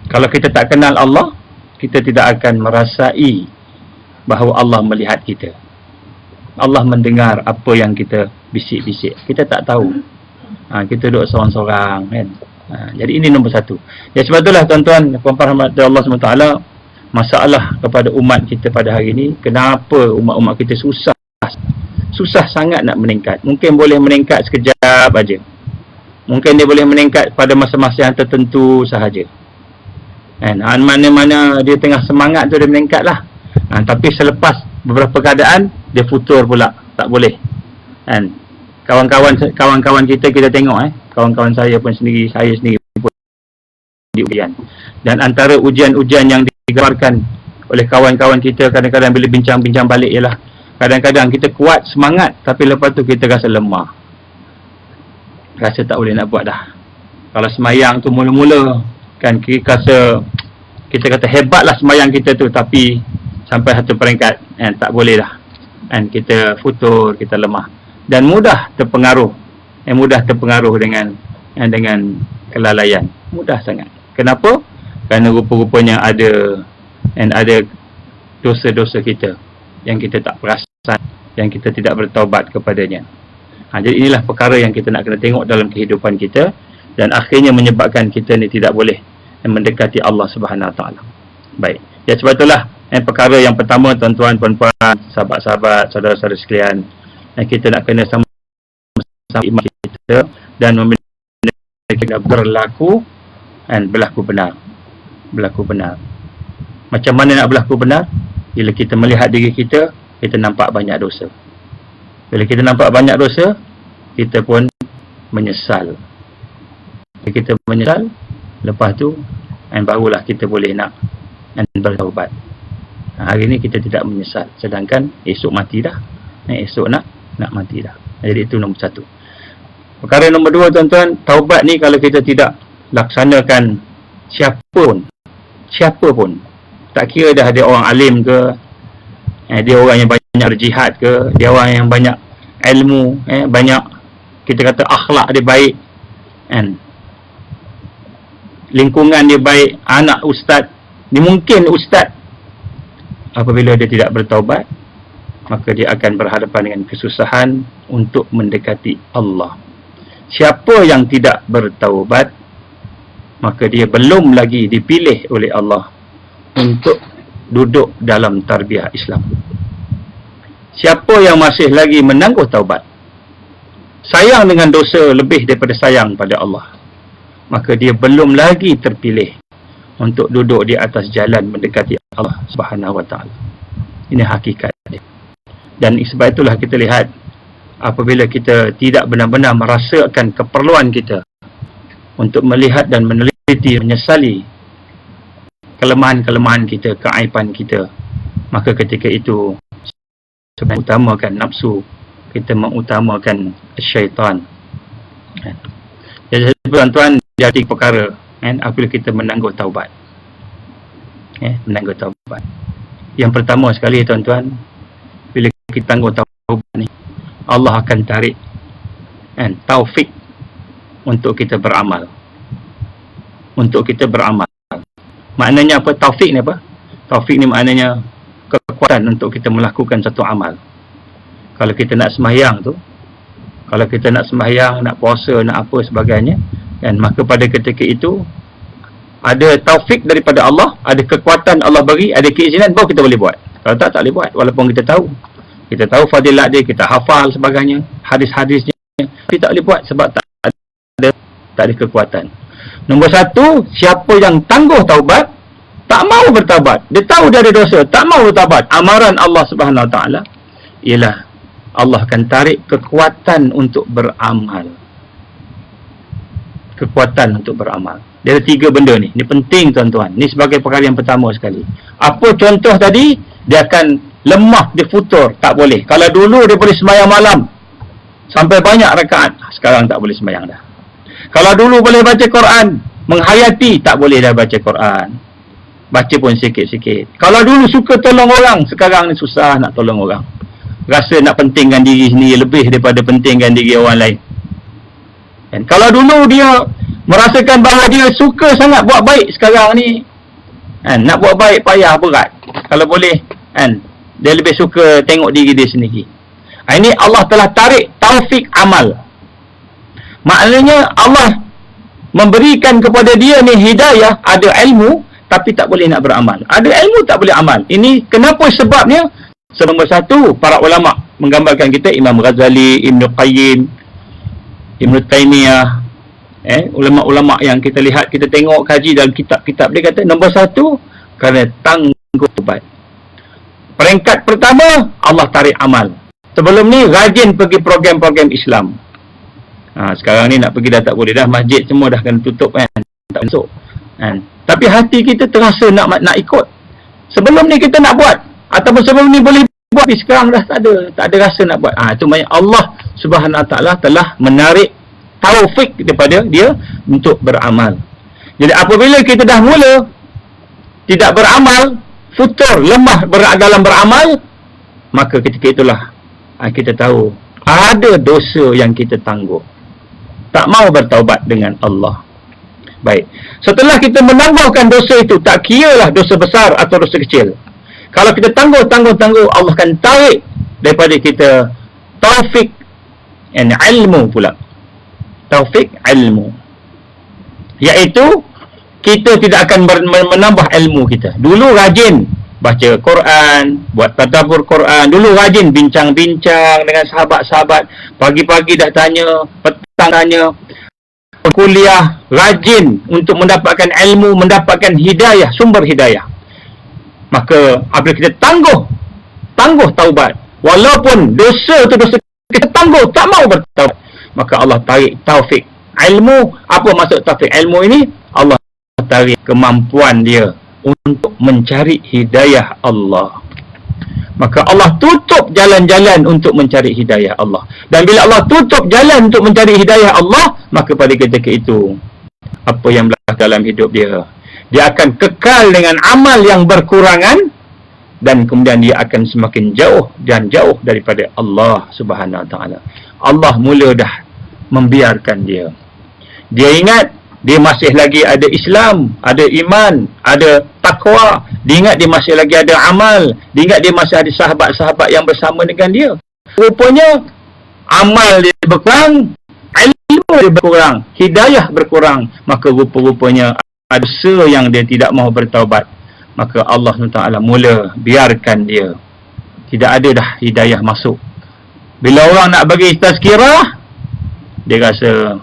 Speaker 1: Kalau kita tak kenal Allah, kita tidak akan merasai bahawa Allah melihat kita. Allah mendengar apa yang kita bisik-bisik. Kita tak tahu. Kita duduk seorang-seorang, kan. Jadi ini nombor satu. Ya, sebab itulah tuan-tuan, puan-puan rahmat Allah SWT, masalah kepada umat kita pada hari ini, kenapa umat-umat kita susah sangat nak meningkat. Mungkin boleh meningkat sekejap aja. Mungkin dia boleh meningkat pada masa-masa yang tertentu sahaja. Mana-mana dia tengah semangat tu dia meningkat lah. Tapi selepas beberapa keadaan dia futur pula, tak boleh. Kawan-kawan kita tengok, kawan-kawan saya sendiri pun di ujian. Dan antara ujian-ujian yang digambarkan oleh kawan-kawan kita kadang-kadang bila bincang-bincang balik ialah kadang-kadang kita kuat semangat, tapi lepas tu kita rasa lemah, rasa tak boleh nak buat dah. Kalau semayang tu mula-mula kan kita kata hebatlah semayang kita tu, tapi sampai satu peringkat tak boleh dah, kita futur, kita lemah dan mudah terpengaruh dengan kelalaian, mudah sangat. Kenapa? Kerana rupa-rupanya ada dosa-dosa kita yang kita tak perasan, yang kita tidak bertaubat kepadanya. Jadi inilah perkara yang kita nak kena tengok dalam kehidupan kita, dan akhirnya menyebabkan kita ni tidak boleh mendekati Allah Subhanahu Wa Taala. Baik. Ya, sebab itulah perkara yang pertama, tuan-tuan, puan-puan, sahabat-sahabat, saudara-saudara sekalian, kita nak kena sama-sama iman kita dan kita berlaku benar. Macam mana nak berlaku benar? Bila kita melihat diri kita nampak banyak dosa. Bila kita nampak banyak dosa, kita pun menyesal. Bila kita menyesal, lepas tu barulah kita boleh nak bertaubat. Hari ni kita tidak menyesal, sedangkan esok mati dah. Esok nak mati dah. Jadi itu nombor satu. Perkara nombor dua, tuan-tuan, taubat ni kalau kita tidak laksanakan, siapa pun, tak kira dah dia orang alim ke, dia orang yang banyak berjihad ke, dia orang yang banyak ilmu, banyak kita kata akhlak dia baik, lingkungan dia baik, anak ustaz, dia mungkin ustaz, apabila dia tidak bertaubat, maka dia akan berhadapan dengan kesusahan untuk mendekati Allah. Siapa yang tidak bertaubat, maka dia belum lagi dipilih oleh Allah untuk duduk dalam tarbiyah Islam. Siapa yang masih lagi menangguh taubat, sayang dengan dosa lebih daripada sayang pada Allah, maka dia belum lagi terpilih untuk duduk di atas jalan mendekati Allah Subhanahu Wa Taala. Ini hakikat dia. Dan sebab itulah kita lihat, apabila kita tidak benar-benar merasakan keperluan kita untuk melihat dan meneliti, menyesali kelemahan-kelemahan kita, keaiban kita, maka ketika itu kita utamakan nafsu, kita mengutamakan syaitan. Jadi tuan-tuan, jadi perkara apabila kita menangguh taubat. Menangguh taubat. Yang pertama sekali tuan-tuan, bila kita tangguh taubat ni, Allah akan tarik taufik untuk kita beramal. Untuk kita beramal. Maknanya apa? Taufik ni apa? Taufik ni maknanya kekuatan untuk kita melakukan satu amal. Kalau kita nak sembahyang tu, kalau kita nak sembahyang, nak puasa, nak apa sebagainya, maka pada ketika itu ada taufik daripada Allah, ada kekuatan Allah bagi, ada keizinan, baru kita boleh buat. Kalau tak boleh buat. Walaupun kita tahu fadilat dia, kita hafal sebagainya, hadis-hadisnya, kita tak boleh buat sebab tak ada kekuatan. Nombor satu, siapa yang tangguh taubat, tak mau bertaubat, dia tahu dia ada dosa, tak mau bertaubat, amaran Allah Subhanahu Wa Taala ialah Allah akan tarik kekuatan untuk beramal. Kekuatan untuk beramal. Dia ada 3 benda ni. Ini penting tuan-tuan. Ni sebagai perkara yang pertama sekali. Apa contoh tadi? Dia akan lemah, dia futur. Tak boleh. Kalau dulu dia boleh sembahyang malam sampai banyak rakaat, sekarang tak boleh sembahyang dah. Kalau dulu boleh baca Quran, menghayati, tak boleh dah baca Quran. Baca pun sikit-sikit. Kalau dulu suka tolong orang, sekarang ni susah nak tolong orang. Rasa nak pentingkan diri sendiri lebih daripada pentingkan diri orang lain. Dan kalau dulu dia merasakan bahawa dia suka sangat buat baik, sekarang ni nak buat baik payah, berat. Kalau boleh dia lebih suka tengok diri dia sendiri. Ini Allah telah tarik taufik amal. Maknanya Allah memberikan kepada dia ni hidayah, ada ilmu tapi tak boleh nak beramal. Ada ilmu tak boleh amal. Ini kenapa sebabnya? Sebab nombor satu, para ulama menggambarkan kita, Imam Ghazali, Ibn Qayyim, Ibn Taymiyah, ulama-ulama yang kita lihat, kita tengok, kaji dalam kitab-kitab, dia kata nombor satu, kerana tangguh taubat. Peringkat pertama, Allah tarik amal. Sebelum ni rajin pergi program-program Islam. Sekarang ni nak pergi dah tak boleh dah, masjid semua dah kena tutup tak masuk. Tapi hati kita terasa nak ikut. Sebelum ni kita nak buat, ataupun sebelum ni boleh buat, tapi sekarang dah tak ada rasa nak buat. Itu maknanya Allah Subhanahu Wa Taala telah menarik taufik daripada dia untuk beramal. Jadi apabila kita dah mula tidak beramal, futur, lemah dalam beramal, maka ketika itulah kita tahu ada dosa yang kita tangguh. Tak mau bertaubat dengan Allah. Baik. Setelah kita menangguhkan dosa itu, tak kiralah dosa besar atau dosa kecil. Kalau kita tangguh, Allah akan tarik daripada kita taufik ilmu pula. Taufik ilmu. Iaitu kita tidak akan menambah ilmu kita. Dulu rajin baca Quran, buat tadabbur Quran. Dulu rajin bincang-bincang dengan sahabat-sahabat. Pagi-pagi dah tanya, petang tanya. Kuliah, rajin untuk mendapatkan ilmu, mendapatkan hidayah, sumber hidayah. Maka apabila kita tangguh taubat, walaupun dosa itu dosa kita tangguh, tak mau bertaubat, maka Allah tarik taufik ilmu. Apa maksud taufik ilmu ini? Allah tarik kemampuan dia untuk mencari hidayah Allah. Maka Allah tutup jalan-jalan untuk mencari hidayah Allah. Dan bila Allah tutup jalan untuk mencari hidayah Allah, maka pada ketika itu, apa yang berlaku dalam hidup dia akan kekal dengan amal yang berkurangan, dan kemudian dia akan semakin jauh dan jauh daripada Allah Subhanahu Wa Taala. Allah mula dah membiarkan dia. Dia ingat dia masih lagi ada Islam, ada iman, ada takwa. Dia ingat dia masih lagi ada amal. Dia ingat dia masih ada sahabat-sahabat yang bersama dengan dia. Rupanya amal dia berkurang, ilmu dia berkurang, hidayah berkurang. Maka rupa-rupanya ada dosa yang dia tidak mahu bertaubat. Maka Allah SWT mula biarkan dia. Tidak ada dah hidayah masuk. Bila orang nak bagi tazkirah, dia rasa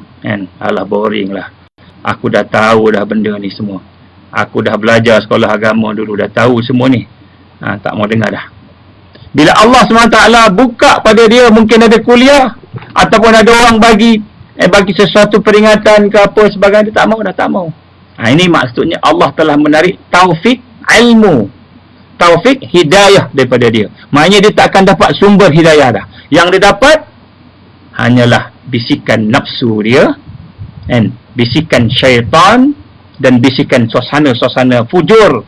Speaker 1: alah boring lah. Aku dah tahu dah benda ni semua. Aku dah belajar sekolah agama dulu, dah tahu semua ni. Tak mau dengar dah. Bila Allah SWT buka pada dia, mungkin ada kuliah, ataupun ada orang bagi bagi sesuatu peringatan ke apa sebagainya, dia tak mau, dah tak mau. Ini maksudnya Allah telah menarik taufik ilmu, taufik hidayah daripada dia. Maknanya dia tak akan dapat sumber hidayah dah. Yang dia dapat hanyalah bisikan nafsu dia, bisikan syaitan, dan bisikan suasana-suasana fujur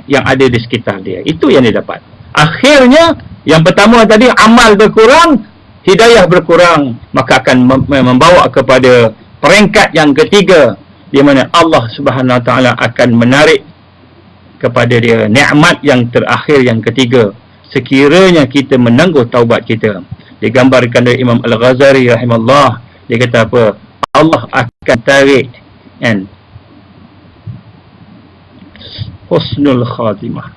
Speaker 1: yang ada di sekitar dia. Itu yang dia dapat. Akhirnya, yang pertama tadi, amal berkurang, hidayah berkurang, maka akan membawa kepada peringkat yang ketiga, di mana Allah Subhanahu Wa Taala akan menarik kepada dia nikmat yang terakhir, yang ketiga, sekiranya kita menangguh taubat kita. Digambarkan oleh Imam Al-Ghazali rahimahullah, dia kata apa? Allah akan tarik husnul khatimah.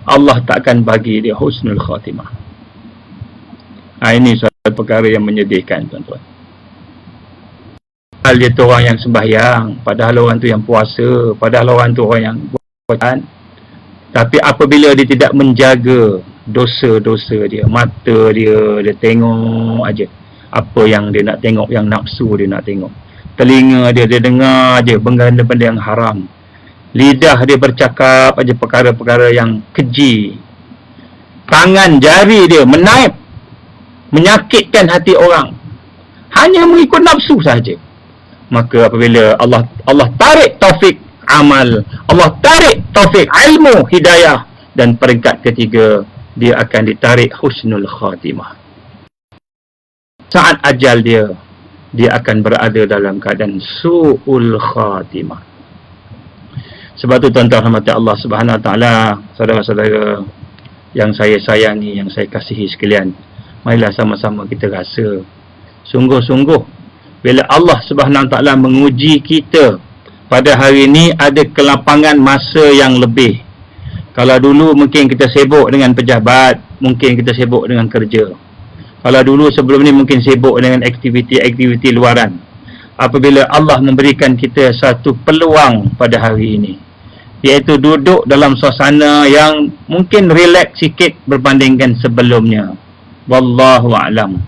Speaker 1: Allah tak akan bagi dia husnul khatimah. Ini suatu perkara yang menyedihkan, tuan-tuan. Padahal dia tu orang yang sembahyang, padahal orang tu yang puasa, padahal orang tu orang yang buat. Tapi apabila dia tidak menjaga dosa-dosa dia, mata dia tengok aja apa yang dia nak tengok, yang nafsu dia nak tengok. Telinga dia dengar aja benda-benda yang haram. Lidah dia bercakap aja perkara-perkara yang keji. Tangan jari dia menaip, menyakitkan hati orang, hanya mengikut nafsu saja. Maka apabila Allah tarik taufik amal, Allah tarik taufik ilmu, hidayah, dan peringkat ketiga, dia akan ditarik husnul khatimah. Saat ajal dia akan berada dalam keadaan su'ul khatimah. Sebab tu tuan-tuan rahmati Allah Subhanahu Wa Taala, saudara-saudara yang saya sayangi, yang saya kasihi sekalian, marilah sama-sama kita rasa sungguh-sungguh bila Allah Subhanahu Wa Taala menguji kita pada hari ini, ada kelapangan masa yang lebih. Kalau dulu mungkin kita sibuk dengan pejabat, mungkin kita sibuk dengan kerja. Kalau dulu sebelum ni mungkin sibuk dengan aktiviti-aktiviti luaran. Apabila Allah memberikan kita satu peluang pada hari ini, iaitu duduk dalam suasana yang mungkin relax sikit berbandingkan sebelumnya, wallahu a'lam,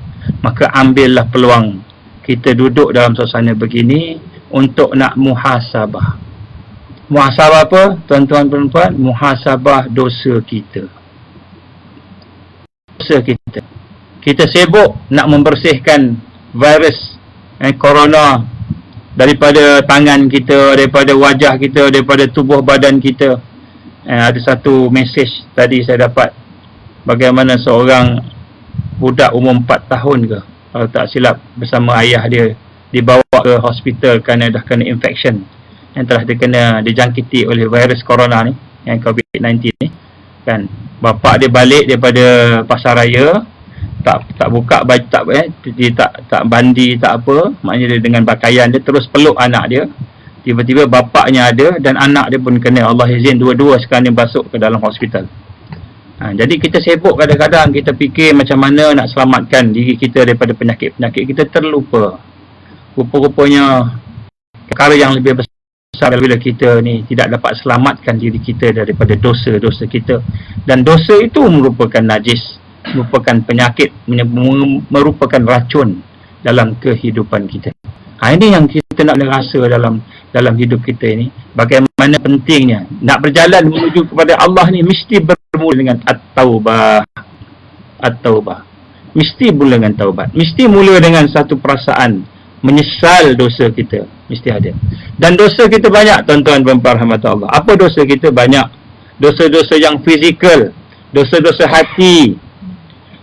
Speaker 1: maka ambillah peluang kita duduk dalam suasana begini untuk nak muhasabah. Muhasabah apa, tuan-tuan perempuan? Muhasabah dosa kita. Dosa kita. Kita sibuk nak membersihkan virus corona daripada tangan kita, daripada wajah kita, daripada tubuh badan kita. Ada satu mesej tadi saya dapat, bagaimana seorang budak umur 4 tahun ke, kalau tak silap, bersama ayah dia dibawa ke hospital kerana dah kena infection, yang telah dijangkiti oleh virus corona ni, yang COVID-19 ni kan. Bapa dia balik daripada pasar raya, tak buka baju, dia tak bandi, tak apa, maknanya dia dengan pakaian dia terus peluk anak dia. Tiba-tiba bapaknya ada dan anak dia pun kena, Allah izin dua-dua sekarang dia masuk ke dalam hospital. Jadi kita sibuk kadang-kadang, kita fikir macam mana nak selamatkan diri kita daripada penyakit-penyakit, kita terlupa. Rupa-rupanya perkara yang lebih besar bila kita ni tidak dapat selamatkan diri kita daripada dosa-dosa kita. Dan dosa itu merupakan najis, merupakan penyakit, merupakan racun dalam kehidupan kita. Ini yang kita nak rasa dalam hidup kita ini. Bagaimana pentingnya nak berjalan menuju kepada Allah ni, mesti bermula dengan at-taubah. At-taubah mesti mula dengan taubat, mesti mula dengan satu perasaan menyesal dosa kita, mesti ada. Dan dosa kita banyak, tuan-tuan dan puan-puan rahmat Allah. Apa dosa kita banyak? Dosa-dosa yang fizikal, dosa-dosa hati,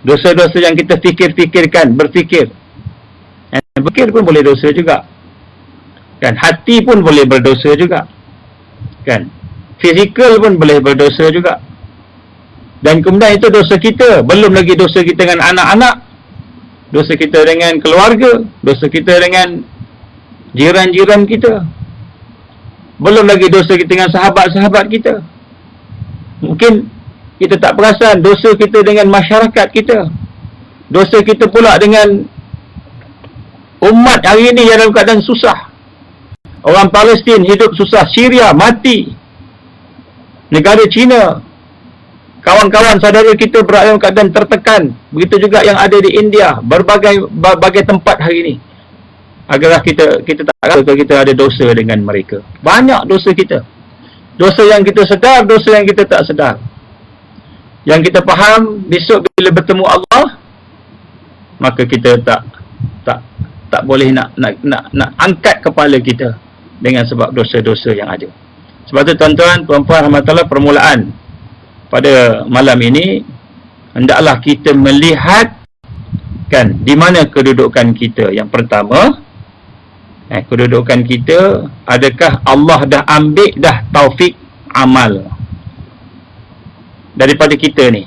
Speaker 1: dosa-dosa yang kita fikir-fikirkan, berfikir. Berfikir pun boleh dosa juga kan, hati pun boleh berdosa juga kan, fizikal pun boleh berdosa juga. Dan kemudian itu dosa kita, belum lagi dosa kita dengan anak-anak, dosa kita dengan keluarga, dosa kita dengan jiran-jiran kita, belum lagi dosa kita dengan sahabat-sahabat kita. Mungkin kita tak perasan dosa kita dengan masyarakat kita, dosa kita pula dengan umat hari ini yang dalam keadaan susah. Orang Palestin hidup susah, Syria mati, negara China, kawan-kawan saudara kita berada dalam keadaan tertekan. Begitu juga yang ada di India, berbagai tempat hari ini agar kita tak rasa kita ada dosa dengan mereka. Banyak dosa kita. Dosa yang kita sedar, dosa yang kita tak sedar. Yang kita faham, besok bila bertemu Allah, maka kita tak boleh nak angkat kepala kita dengan sebab dosa-dosa yang ada. Sebab tu tuan-tuan, puan-puan rahmatullah, permulaan pada malam ini hendaklah kita melihat kan di mana kedudukan kita. Yang pertama, kedudukan kita, adakah Allah dah ambil dah taufik amal daripada kita ni?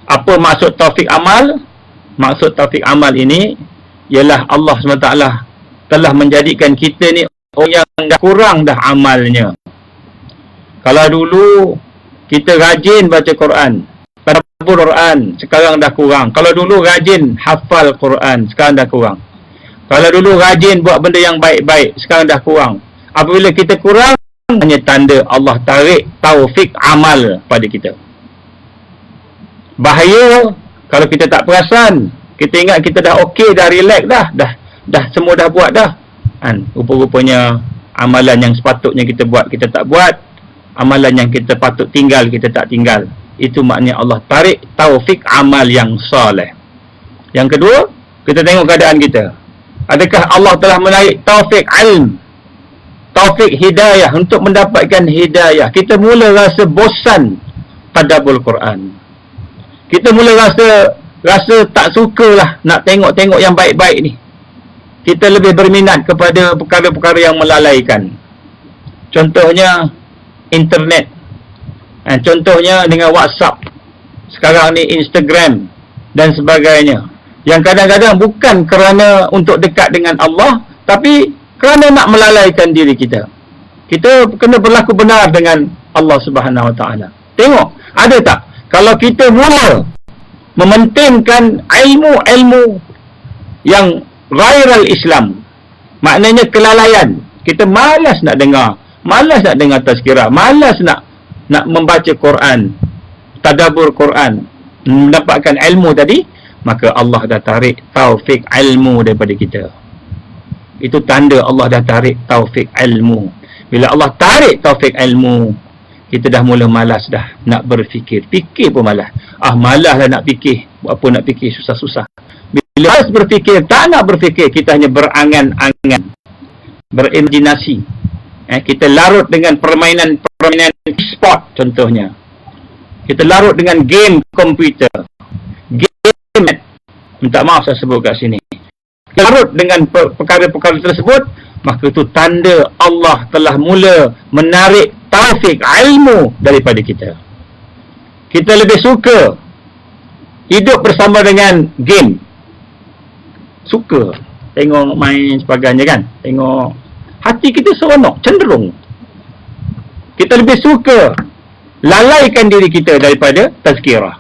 Speaker 1: Apa maksud taufik amal? Maksud taufik amal ini ialah Allah SWT telah menjadikan kita ni orang yang dah kurang dah amalnya. Kalau dulu kita rajin baca Quran, tadabbur Quran, sekarang dah kurang. Kalau dulu rajin hafal Quran, sekarang dah kurang. Kalau dulu rajin buat benda yang baik-baik, sekarang dah kurang. Apabila kita kurang, hanya tanda Allah tarik taufik amal pada kita. Bahaya kalau kita tak perasan. Kita ingat kita dah okey, dah relax dah semua dah buat dah. Rupa-rupanya amalan yang sepatutnya kita buat, kita tak buat. Amalan yang kita patut tinggal, kita tak tinggal. Itu maknanya Allah tarik taufik amal yang soleh. Yang kedua, kita tengok keadaan kita. Adakah Allah telah menarik taufik ilm, taufik hidayah untuk mendapatkan hidayah? Kita mula rasa bosan tadabbur Quran. Kita mula rasa tak sukalah nak tengok-tengok yang baik-baik ni. Kita lebih berminat kepada perkara-perkara yang melalaikan. Contohnya internet. Contohnya dengan WhatsApp. Sekarang ni Instagram dan sebagainya. Yang kadang-kadang bukan kerana untuk dekat dengan Allah, tapi kerana nak melalaikan diri kita. Kita kena berlaku benar dengan Allah Subhanahu Wa Taala. Tengok, ada tak? Kalau kita mula mementingkan ilmu-ilmu yang ghairal Islam, maknanya kelalaian. Kita malas nak dengar, tazkirah, malas nak membaca Quran, tadabbur Quran, mendapatkan ilmu tadi, maka Allah dah tarik taufik ilmu daripada kita. Itu tanda Allah dah tarik taufik ilmu. Bila Allah tarik taufik ilmu, kita dah mula malas dah nak berfikir. Fikir pun malas. Malas lah nak fikir. Buat apa nak fikir susah-susah. Bila malas berfikir, tak nak berfikir, kita hanya berangan-angan, berimajinasi. Kita larut dengan permainan e-sport contohnya. Kita larut dengan game komputer. Minta maaf saya sebut kat sini. Larut dengan perkara-perkara tersebut, maka itu tanda Allah telah mula menarik taufik ilmu daripada kita. Kita lebih suka hidup bersama dengan game. Suka tengok main sebagainya kan. Tengok, hati kita seronok, cenderung. Kita lebih suka lalaikan diri kita daripada tazkirah.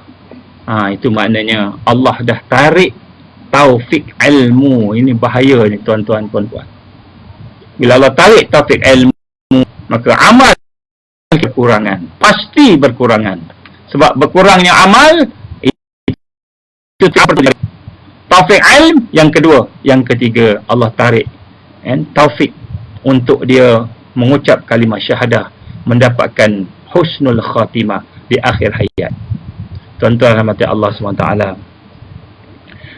Speaker 1: Itu maknanya Allah dah tarik taufik ilmu. Ini bahaya ni tuan-tuan, puan-puan. Bila Allah tarik taufik ilmu, maka amal berkurangan. Pasti berkurangan. Sebab berkurangnya amal, itu taufik ilm yang kedua. Yang ketiga, Allah tarik taufik untuk dia mengucap kalimah syahadah, mendapatkan husnul khatimah di akhir hayat. Tuan-tuan rahmati Allah SWT.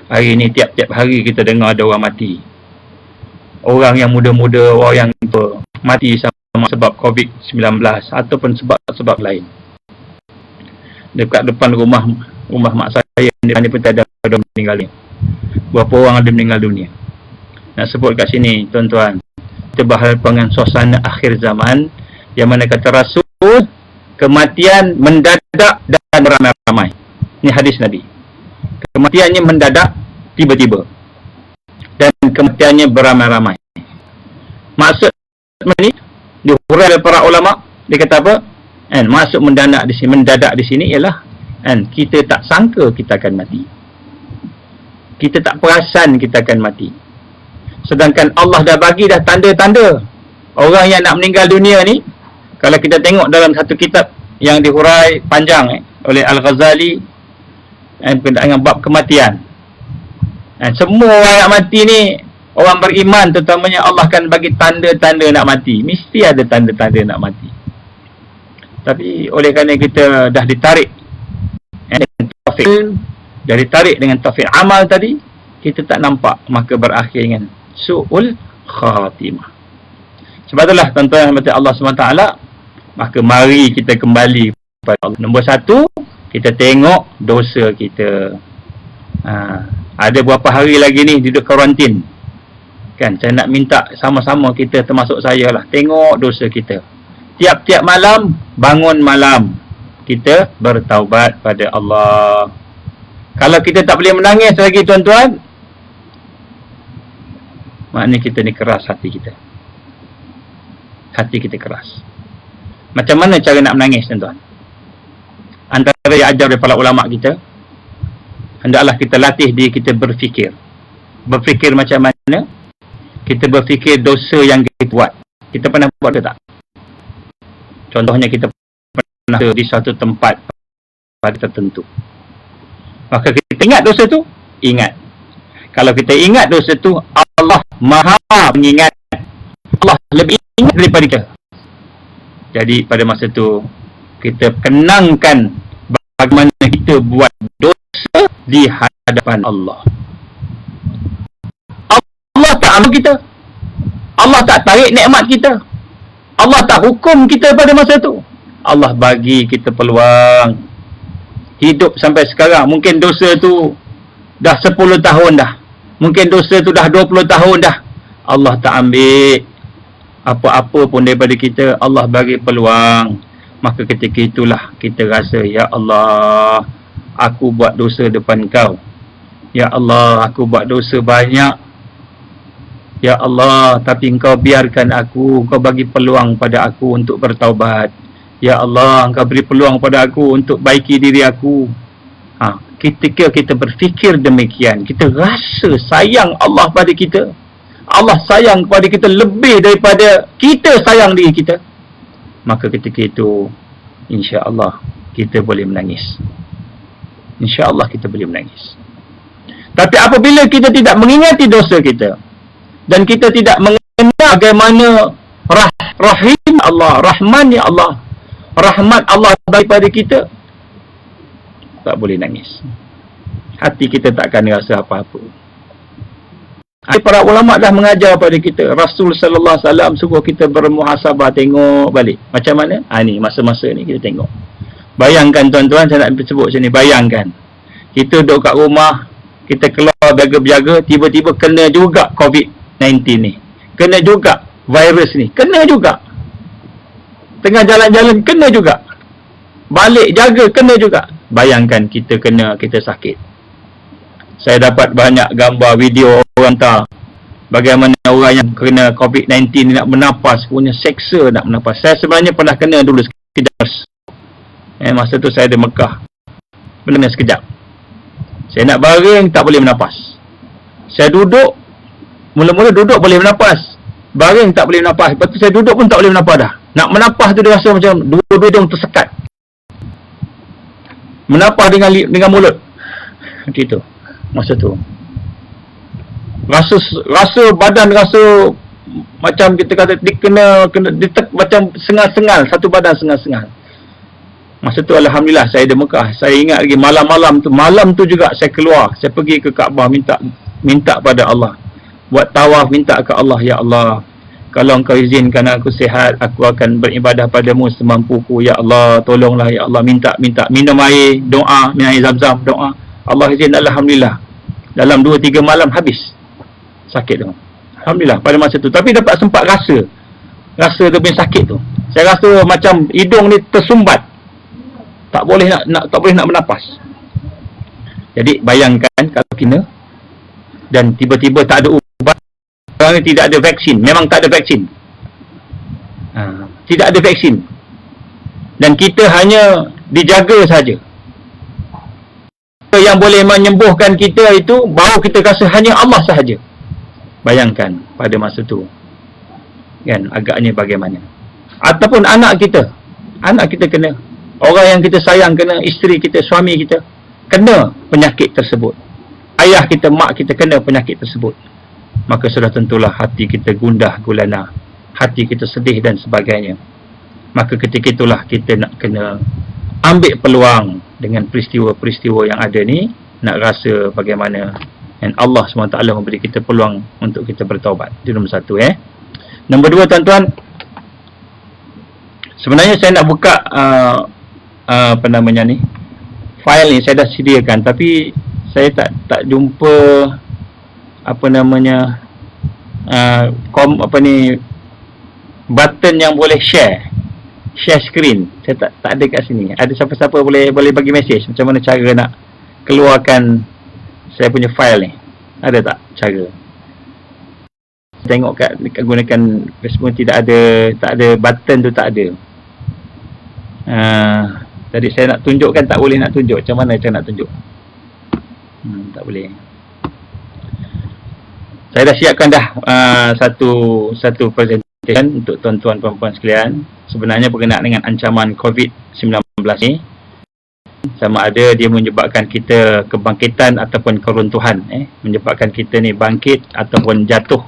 Speaker 1: Hari ini tiap-tiap hari kita dengar ada orang mati. Orang yang muda-muda, orang yang tua, mati sama sebab COVID-19 ataupun sebab lain. Dekat depan rumah mak saya ni pun ada orang meninggal ni. Berapa orang ada meninggal dunia. Nak sebut kat sini tuan-tuan, kita berhadapan dengan suasana akhir zaman yang mana kata Rasul, kematian mendadak dan beramai-ramai. Ini hadis Nabi. Kematiannya mendadak, tiba-tiba. Dan kematiannya beramai-ramai. Maksud ini dihurai oleh para ulama, dia kata apa? Maksud mendadak di sini ialah kita tak sangka kita akan mati. Kita tak perasan kita akan mati. Sedangkan Allah dah bagi dah tanda-tanda. Orang yang nak meninggal dunia ni, kalau kita tengok dalam satu kitab yang dihurai panjang oleh Al-Ghazali berkaitan dengan bab kematian. Semua orang nak mati ni Orang beriman terutamanya Allah akan bagi tanda-tanda nak mati. Mesti ada tanda-tanda nak mati. Tapi oleh kerana kita dah ditarik dengan taufik, dah ditarik dengan taufik amal tadi, kita tak nampak, maka berakhir dengan su'ul khatimah. Sebab itulah tuan-tuan yang Allah SWT, maka mari kita kembali kepada Allah. Nombor satu, kita tengok dosa kita. Ada berapa hari lagi ni duduk karantin kan? Saya nak minta sama-sama kita, termasuk saya lah, tengok dosa kita. Tiap-tiap malam, bangun malam, kita bertaubat pada Allah. Kalau kita tak boleh menangis lagi tuan-tuan, maknanya kita ni keras hati kita. Hati kita keras. Macam mana cara nak menangis tuan-tuan? Antara yang ajar daripada ulama kita, hendaklah kita latih diri kita berfikir. Berfikir macam mana? Kita berfikir dosa yang kita buat. Kita pernah buat ke tak? Contohnya kita pernah di satu tempat pada tertentu. Maka kita ingat dosa tu, ingat. Kalau kita ingat dosa tu, Allah Maha mengingat. Allah lebih ingat daripada kita. Jadi pada masa tu, kita kenangkan bagaimana kita buat dosa di hadapan Allah. Allah tak ambil kita. Allah tak tarik nikmat kita. Allah tak hukum kita pada masa tu. Allah bagi kita peluang hidup sampai sekarang. Mungkin dosa tu dah 10 tahun dah. Mungkin dosa tu dah 20 tahun dah. Allah tak ambil apa-apa pun daripada kita. Allah bagi peluang. Maka ketika itulah kita rasa, ya Allah, aku buat dosa depan kau. Ya Allah, aku buat dosa banyak. Ya Allah, tapi engkau biarkan aku, engkau bagi peluang pada aku untuk bertaubat. Ya Allah, engkau beri peluang pada aku untuk baiki diri aku. Ketika kita berfikir demikian, kita rasa sayang Allah pada kita. Allah sayang kepada kita lebih daripada kita sayang diri kita. Maka ketika itu, insya-Allah kita boleh menangis. InsyaAllah kita boleh menangis. Tapi apabila kita tidak mengingati dosa kita, dan kita tidak mengenal bagaimana rahim Allah, rahman ya Allah, rahmat Allah daripada kita, tak boleh nangis. Hati kita takkan rasa apa-apa. Para ulama dah mengajar pada kita. Rasul sallallahu alaihi wasallam suruh kita bermuhasabah, tengok balik. Macam mana? Ni masa-masa ni kita tengok. Bayangkan tuan-tuan, saya nak sebut sini, bayangkan. Kita duduk kat rumah, kita keluar berjaga-jaga, tiba-tiba kena juga COVID-19 ni. Kena juga virus ni. Kena juga. Tengah jalan-jalan, kena juga. Balik jaga, kena juga. Bayangkan kita kena, kita sakit. Saya dapat banyak gambar, video orang tak. Bagaimana orang yang kena COVID-19 ni nak bernapas, punya seksa nak bernapas. Saya sebenarnya pernah kena dulu sekejap. Masa tu saya di Mekah. Benar sekejap. Saya nak baring, tak boleh bernapas. Saya duduk, mula-mula duduk boleh bernapas. Baring tak boleh bernapas. Lepas tu saya duduk pun tak boleh bernapas dah. Nak bernapas tu dia rasa macam dua-dua hidung tersekat. Bernapas dengan mulut. Gitu. Masa tu. Rasa badan rasa macam kita kata kena macam sengal-sengal, satu badan sengal-sengal. Masa tu alhamdulillah saya di Mekah. Saya ingat lagi malam tu juga saya keluar, saya pergi ke Kaabah minta pada Allah. Buat tawaf, minta ke Allah, ya Allah, kalau engkau izinkan aku sihat, aku akan beribadah padamu semampuku. Ya Allah, tolonglah ya Allah, minta minum air, doa, minum air Zam-Zam, doa. Allah izin, alhamdulillah. Dalam 2-3 malam habis sakit tu. Alhamdulillah pada masa tu. Tapi dapat sempat rasa tu punya sakit tu. Saya rasa macam hidung ni tersumbat. Tak boleh nak bernapas. Jadi bayangkan kalau kena dan tiba-tiba tak ada ubat. Sekarang ni tidak ada vaksin. Memang tak ada vaksin. Tidak ada vaksin. Dan kita hanya dijaga saja. Yang boleh menyembuhkan kita itu baru kita rasa hanya Allah sahaja. Bayangkan pada masa tu, kan, agaknya bagaimana. Ataupun anak kita kena, orang yang kita sayang kena, isteri kita, suami kita kena penyakit tersebut, ayah kita, mak kita kena penyakit tersebut. maka sudah tentulah hati kita gundah gulana, hati kita sedih dan sebagainya. Maka ketika itulah kita nak kena ambil peluang dengan peristiwa-peristiwa yang ada ni, nak rasa bagaimana dan Allah SWT memberi kita peluang untuk kita bertaubat. Itu nombor satu. Nombor dua, tuan-tuan, sebenarnya saya nak buka apa namanya ni, file ni saya dah sediakan, tapi saya tak jumpa apa namanya button yang boleh share screen. Saya tak ada kat sini. Ada siapa-siapa boleh bagi mesej macam mana cara nak keluarkan saya punya file ni? Ada tak cara? Tengok kat gunakan Facebook tak ada button tu, tak ada. Jadi saya nak tunjukkan, tak boleh nak tunjuk. Macam mana saya nak tunjuk? Tak boleh. Saya dah siapkan dah satu presentation untuk tuan-tuan puan-puan sekalian. Sebenarnya berkenaan dengan ancaman COVID-19 ni, sama ada dia menyebabkan kita kebangkitan ataupun keruntuhan, menyebabkan kita ni bangkit ataupun jatuh.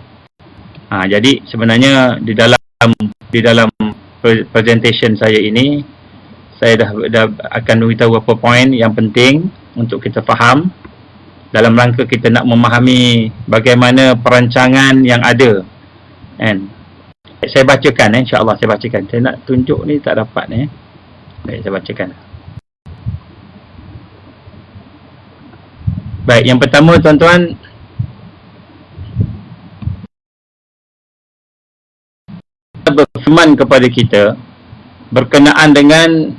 Speaker 1: Jadi sebenarnya di dalam presentation saya ini, saya dah akan beritahu beberapa poin yang penting untuk kita faham dalam rangka kita nak memahami bagaimana perancangan yang ada. Saya bacakan, insya-Allah saya bacakan. Saya nak tunjuk ni tak dapat ni. Baik, saya bacakan. Baik, yang pertama tuan-tuan, berfirman kepada kita berkenaan dengan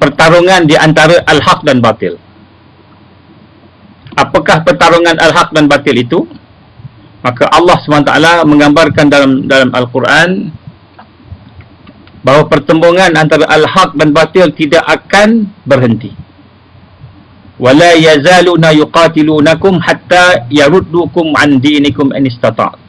Speaker 1: pertarungan di antara al-haq dan batil. Apakah pertarungan al-haq dan batil itu? Maka Allah SWT menggambarkan dalam Al-Quran bahawa pertembungan antara al-haq dan batil tidak akan berhenti. Wala yazaluna yuqatilunakum hatta yaruddukum an dinikum in istata'.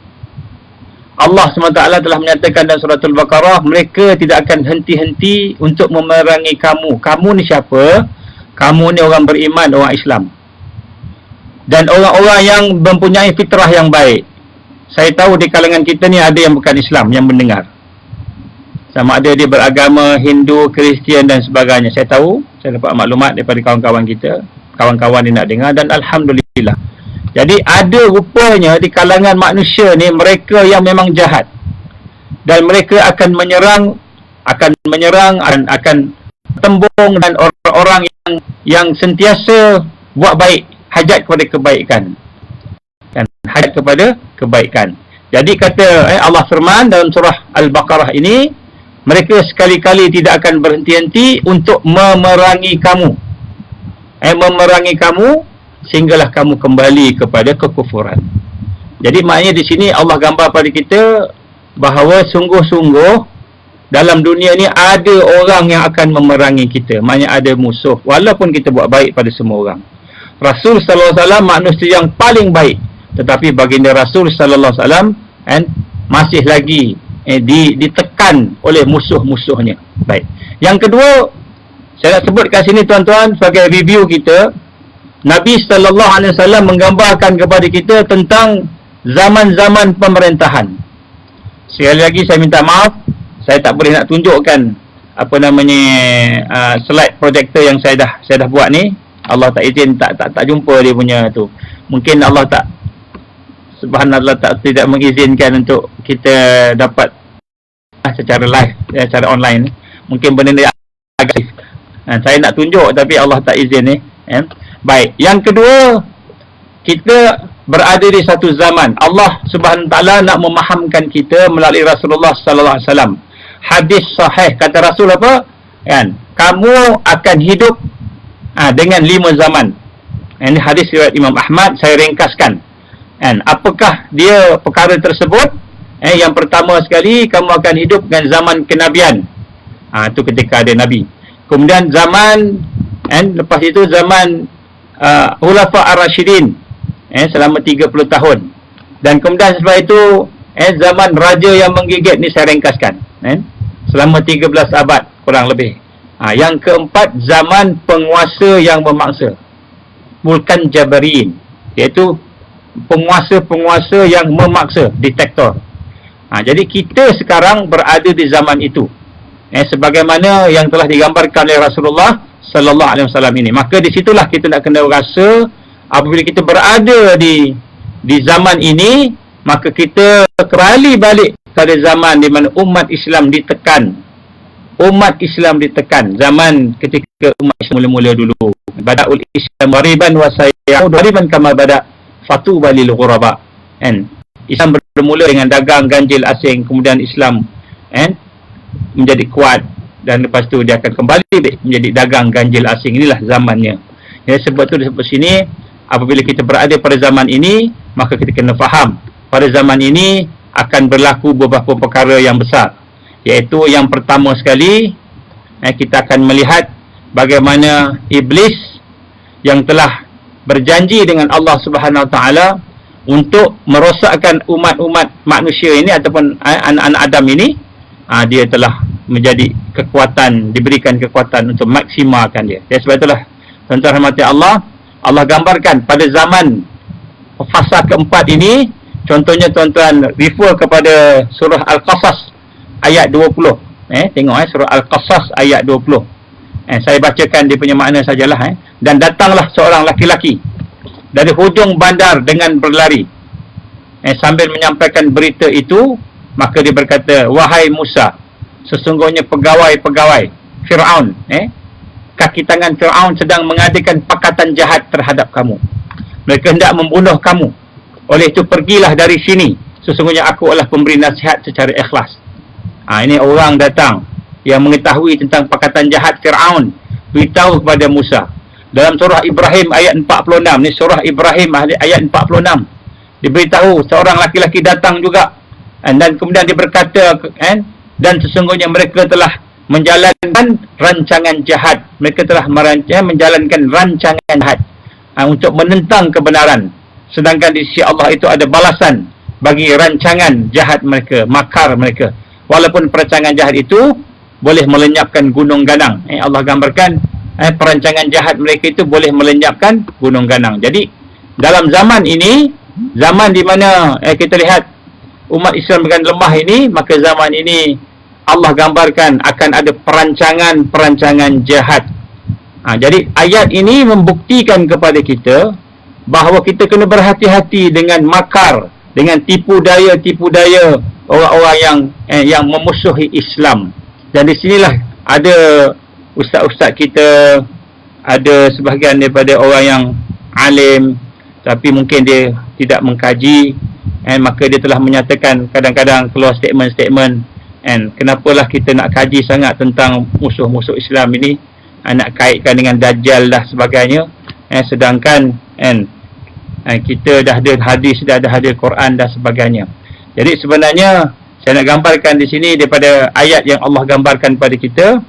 Speaker 1: Allah SWT telah menyatakan dalam surah Al-Baqarah, mereka tidak akan henti-henti untuk memerangi kamu. Kamu ni siapa? Kamu ni orang beriman, orang Islam. Dan orang-orang yang mempunyai fitrah yang baik. Saya tahu di kalangan kita ni ada yang bukan Islam, yang mendengar. Sama ada dia beragama Hindu, Kristian dan sebagainya. Saya tahu, saya dapat maklumat daripada kawan-kawan kita. Kawan-kawan ni nak dengar, dan Alhamdulillah. Jadi ada rupanya di kalangan manusia ni mereka yang memang jahat. Dan mereka akan menyerang, akan tembung dan orang-orang yang sentiasa buat baik, hajat kepada kebaikan. Dan hajat kepada kebaikan. Jadi kata Allah firman dalam surah Al-Baqarah ini, mereka sekali-kali tidak akan berhenti-henti untuk memerangi kamu. Memerangi kamu sehinggalah kamu kembali kepada kekufuran. Jadi maknanya di sini Allah gambar pada kita bahawa sungguh-sungguh dalam dunia ni ada orang yang akan memerangi kita. Maknanya ada musuh walaupun kita buat baik pada semua orang. Rasul sallallahu alaihi wasallam manusia yang paling baik, tetapi baginda Rasul sallallahu alaihi wasallam masih lagi ditekan oleh musuh-musuhnya. Baik. Yang kedua, saya nak sebut kat sini tuan-tuan sebagai review kita, Nabi sallallahu alaihi wasallam menggambarkan kepada kita tentang zaman-zaman pemerintahan. Sekali lagi saya minta maaf, saya tak boleh nak tunjukkan apa namanya slide projector yang saya dah buat ni. Allah tak izin, tak jumpa dia punya tu. Mungkin Allah tak, subhanallah, tidak mengizinkan untuk kita dapat secara live, secara online. Mungkin benda ni agak saya nak tunjuk tapi Allah tak izin ni. Baik, yang kedua, kita berada di satu zaman Allah Subhanahu Wa Taala nak memahamkan kita melalui Rasulullah sallallahu alaihi wasallam. Hadis sahih kata Rasul apa? Kamu akan hidup dengan 5 zaman. Ini hadis riwayat Imam Ahmad, saya ringkaskan. Apakah dia perkara tersebut? Yang pertama sekali, kamu akan hidup dengan zaman kenabian. Itu ketika ada Nabi. Kemudian zaman, lepas itu zaman Khulafa Ar-Rasyidin, selama 30 tahun. Dan kemudian setelah itu, zaman Raja yang menggigit, ni saya ringkaskan. Selama 13 abad, kurang lebih. Yang keempat, zaman penguasa yang memaksa. Mulkan Jabariyin. iaitu penguasa-penguasa yang memaksa, diktator. Jadi kita sekarang berada di zaman itu, sebagaimana yang telah digambarkan oleh Rasulullah sallallahu alaihi wasallam ini. Maka di situlah kita nak kena rasa, apabila kita berada di zaman ini, maka kita kembali balik pada zaman di mana umat Islam ditekan. Umat Islam ditekan zaman ketika umat Islam mula-mula dulu. Bada'ul Islam ghariban wa sayaudu ghariban kama bada' fatuba lil ghuraba. Islam bermula dengan dagang ganjil asing, kemudian Islam menjadi kuat, dan lepas tu dia akan kembali menjadi dagang ganjil asing. Inilah zamannya. Sebab tu disebut sini, apabila kita berada pada zaman ini, maka kita kena faham pada zaman ini akan berlaku beberapa perkara yang besar. Iaitu yang pertama sekali, kita akan melihat bagaimana iblis yang telah berjanji dengan Allah Subhanahu Wa Taala untuk merosakkan umat-umat manusia ini ataupun anak-anak Adam ini, dia telah menjadi kekuatan, diberikan kekuatan untuk maksimalkan dia. Sebab itulah tuan-tuan rahmati Allah, Allah gambarkan pada zaman fasa keempat ini. Contohnya tuan-tuan refer kepada surah Al-Qasas ayat 20. Tengok surah Al-Qasas ayat 20. Saya bacakan dia punya makna sajalah. Dan datanglah seorang laki-laki dari hujung bandar dengan berlari. Sambil menyampaikan berita itu, maka dia berkata, wahai Musa, sesungguhnya pegawai-pegawai Fir'aun, kaki tangan Fir'aun sedang mengadakan pakatan jahat terhadap kamu. Mereka hendak membunuh kamu. Oleh itu pergilah dari sini. Sesungguhnya aku adalah pemberi nasihat secara ikhlas. Ini orang datang yang mengetahui tentang pakatan jahat Fir'aun, beritahu kepada Musa. Dalam surah Ibrahim ayat 46, ni surah Ibrahim ayat 46, diberitahu seorang laki-laki datang juga, dan kemudian dia berkata, dan sesungguhnya mereka telah menjalankan rancangan jahat. Mereka telah menjalankan rancangan jahat untuk menentang kebenaran. Sedangkan di sisi Allah itu ada balasan bagi rancangan jahat mereka, makar mereka. Walaupun perancangan jahat itu boleh melenyapkan gunung ganang. Allah gambarkan perancangan jahat mereka itu boleh melenyapkan gunung ganang. Jadi dalam zaman ini, zaman di mana kita lihat umat Islam dengan lemah ini, maka zaman ini Allah gambarkan akan ada perancangan-perancangan jahat. Jadi ayat ini membuktikan kepada kita bahawa kita kena berhati-hati dengan makar, dengan tipu daya orang-orang yang memusuhi Islam. Dan di sinilah ada ustaz-ustaz kita, ada sebahagian daripada orang yang alim tapi mungkin dia tidak mengkaji, maka dia telah menyatakan, kadang-kadang keluar statement-statement, kenapalah kita nak kaji sangat tentang musuh-musuh Islam ini, nak kaitkan dengan Dajjal dah sebagainya, sedangkan kita dah ada hadis, dah ada hadis Quran dan sebagainya. Jadi sebenarnya saya nak gambarkan di sini daripada ayat yang Allah gambarkan pada kita,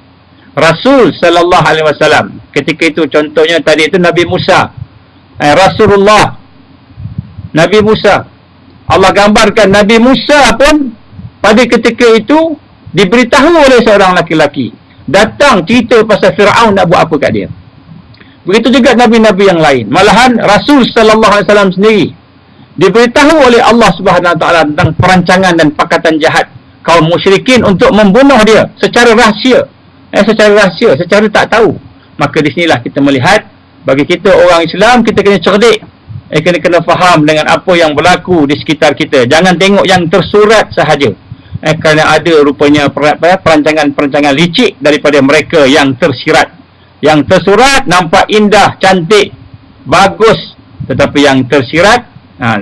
Speaker 1: Rasul sallallahu alaihi wasallam ketika itu, contohnya tadi itu Nabi Musa, Rasulullah Nabi Musa, Allah gambarkan Nabi Musa pun pada ketika itu diberitahu oleh seorang laki-laki, datang cerita pasal Fir'aun nak buat apa kat dia. Begitu juga Nabi-Nabi yang lain. Malahan Rasul sallallahu alaihi wasallam sendiri diberitahu oleh Allah Subhanahu Wa Taala tentang perancangan dan pakatan jahat kaum musyrikin untuk membunuh dia secara rahsia. Secara tak tahu. Maka di sinilah kita melihat, bagi kita orang Islam, kita kena cerdik, kena faham dengan apa yang berlaku di sekitar kita. Jangan tengok yang tersurat sahaja, kerana ada rupanya perancangan-perancangan licik daripada mereka yang tersirat. Yang tersurat nampak indah, cantik, bagus, tetapi yang tersirat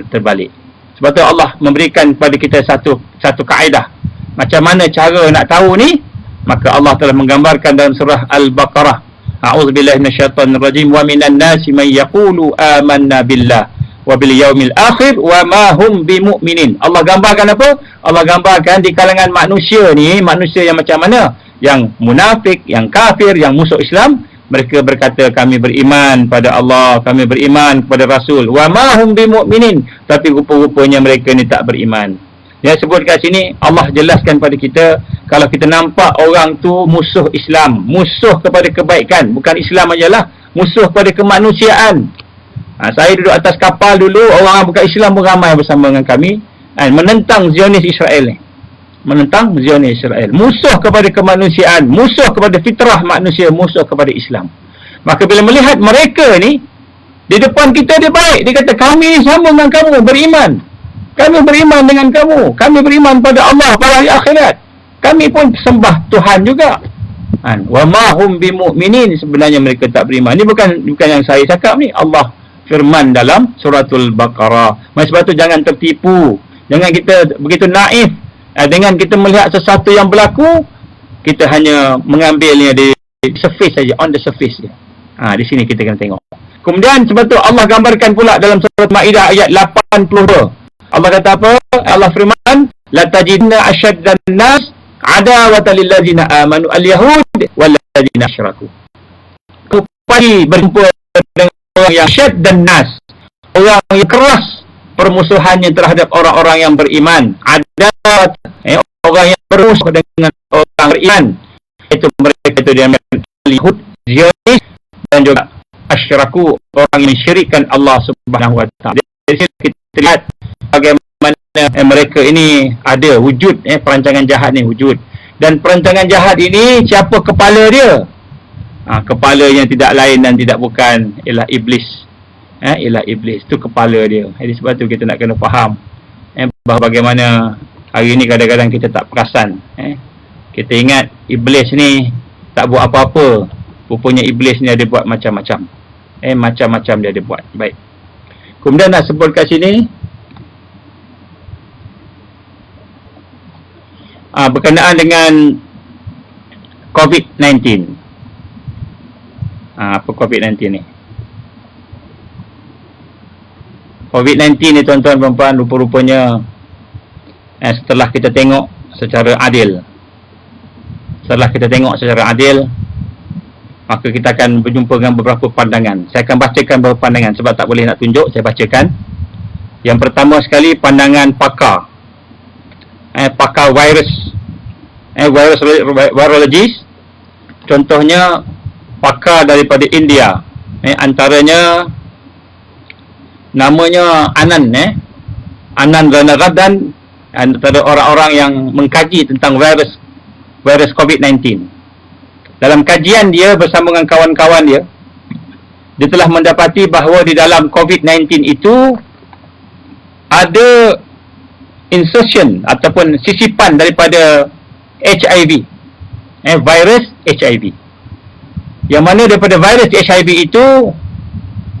Speaker 1: terbalik. Sebab tu Allah memberikan kepada kita satu kaedah. Macam mana cara nak tahu ni? Maka Allah telah menggambarkan dalam surah Al-Baqarah, a'udzubillahi minasyaitonirrajim, wa minan nasi man yaqulu amanna billah wa bil yaumil akhir wa ma hum bimu'minin. Allah gambarkan apa? Allah gambarkan di kalangan manusia ni, manusia yang macam mana? Yang munafik, yang kafir, yang musuh Islam. Mereka berkata, kami beriman pada Allah, kami beriman kepada Rasul, wa ma hum bimu'minin, tapi rupa-rupanya mereka ni tak beriman. Yang sebut kat sini, Allah jelaskan pada kita, kalau kita nampak orang tu musuh Islam, musuh kepada kebaikan, bukan Islam ajalah, musuh kepada kemanusiaan, Saya duduk atas kapal dulu, orang bukan Islam pun ramai bersama dengan kami, menentang Zionis Israel ni. Menentang Zionis Israel. Musuh kepada kemanusiaan, musuh kepada fitrah manusia, musuh kepada Islam. Maka bila melihat mereka ni, di depan kita dia baik. Dia kata, kami ni sama dengan kamu, beriman. Kami beriman dengan kamu. Kami beriman pada Allah, pada hari akhirat. Kami pun sembah Tuhan juga. Wa ma hum bimu'minin, sebenarnya mereka tak beriman. Ini bukan yang saya cakap ni. Allah firman dalam suratul Baqarah. Sebab tu jangan tertipu. Jangan kita begitu naif. Dengan kita melihat sesuatu yang berlaku, kita hanya mengambilnya di surface saja, on the surface je. Di sini kita kena tengok. Kemudian sebab tu Allah gambarkan pula dalam surat Maidah ayat 82. Allah kata apa? Allah firman, la tajidna ashaddan nas adawatan lil ladzina amanu al-yahud wal ladzina asyraku. Pasti berjumpa dengan orang yang syaddan nas, orang yang keras permusuhannya terhadap orang-orang yang beriman. Adawat, orang yang bermusuh dengan orang beriman, itu mereka itu dia Yahud, Zionis dan juga asyraku, orang yang mensyirikkan Allah Subhanahu wa taala. Dari sini kita lihat bagaimana mereka ini ada wujud, perancangan jahat ni wujud. Dan perancangan jahat ini, siapa kepala dia? Kepalanya tidak lain dan tidak bukan ialah iblis. Ialah iblis, itu kepala dia. Jadi sebab tu kita nak kena faham bahawa bagaimana hari ini kadang-kadang kita tak perasan. Kita ingat iblis ni tak buat apa-apa. Rupanya iblis ni ada buat macam-macam. Macam-macam dia ada buat. Baik. Kemudian nak sebut kat sini berkenaan dengan COVID-19. Apa COVID-19 ni? COVID-19 ni tuan-tuan perempuan, rupa-rupanya setelah kita tengok secara adil, maka kita akan berjumpa dengan beberapa pandangan. Saya akan bacakan beberapa pandangan sebab tak boleh nak tunjuk, saya bacakan. Yang pertama sekali, pandangan pakar. Pakar virus. Virologis. Contohnya, pakar daripada India. Antaranya, namanya Anand. Anand Ranaradan, antara orang-orang yang mengkaji tentang virus COVID-19. Dalam kajian dia bersama dengan kawan-kawan dia, dia telah mendapati bahawa di dalam COVID-19 itu ada insertion ataupun sisipan daripada HIV, virus HIV. Yang mana daripada virus HIV itu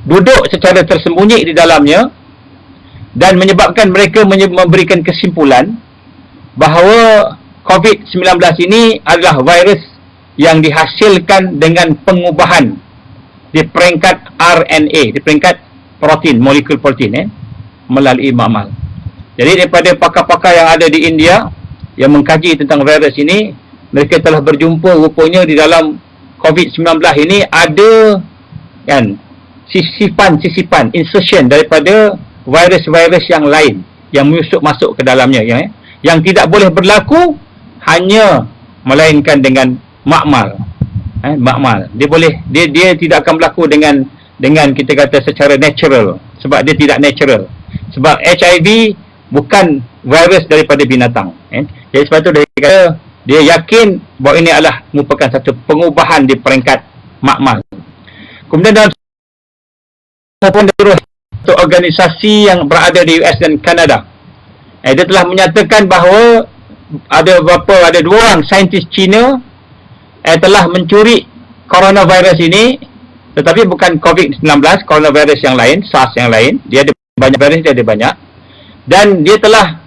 Speaker 1: duduk secara tersembunyi di dalamnya dan menyebabkan mereka memberikan kesimpulan bahawa COVID-19 ini adalah virus yang dihasilkan dengan pengubahan di peringkat RNA, di peringkat protein, molekul protein, melalui makmal. Jadi daripada pakar-pakar yang ada di India yang mengkaji tentang virus ini, mereka telah berjumpa rupanya di dalam COVID-19 ini ada sisipan, insertion daripada virus-virus yang lain yang masuk ke dalamnya, yang tidak boleh berlaku hanya melainkan dengan makmal. Makmal. Dia tidak akan berlaku dengan kita kata secara natural, sebab dia tidak natural. Sebab HIV bukan virus daripada binatang. Jadi sebab tu dia kata dia yakin bahawa ini adalah merupakan satu pengubahan di peringkat makmal. Kemudian dalam satu organisasi yang berada di US dan Kanada, dia telah menyatakan bahawa ada dua orang saintis Cina telah mencuri coronavirus ini, tetapi bukan COVID-19, coronavirus yang lain, SARS yang lain. Dia ada banyak virus, dia ada banyak, dan dia telah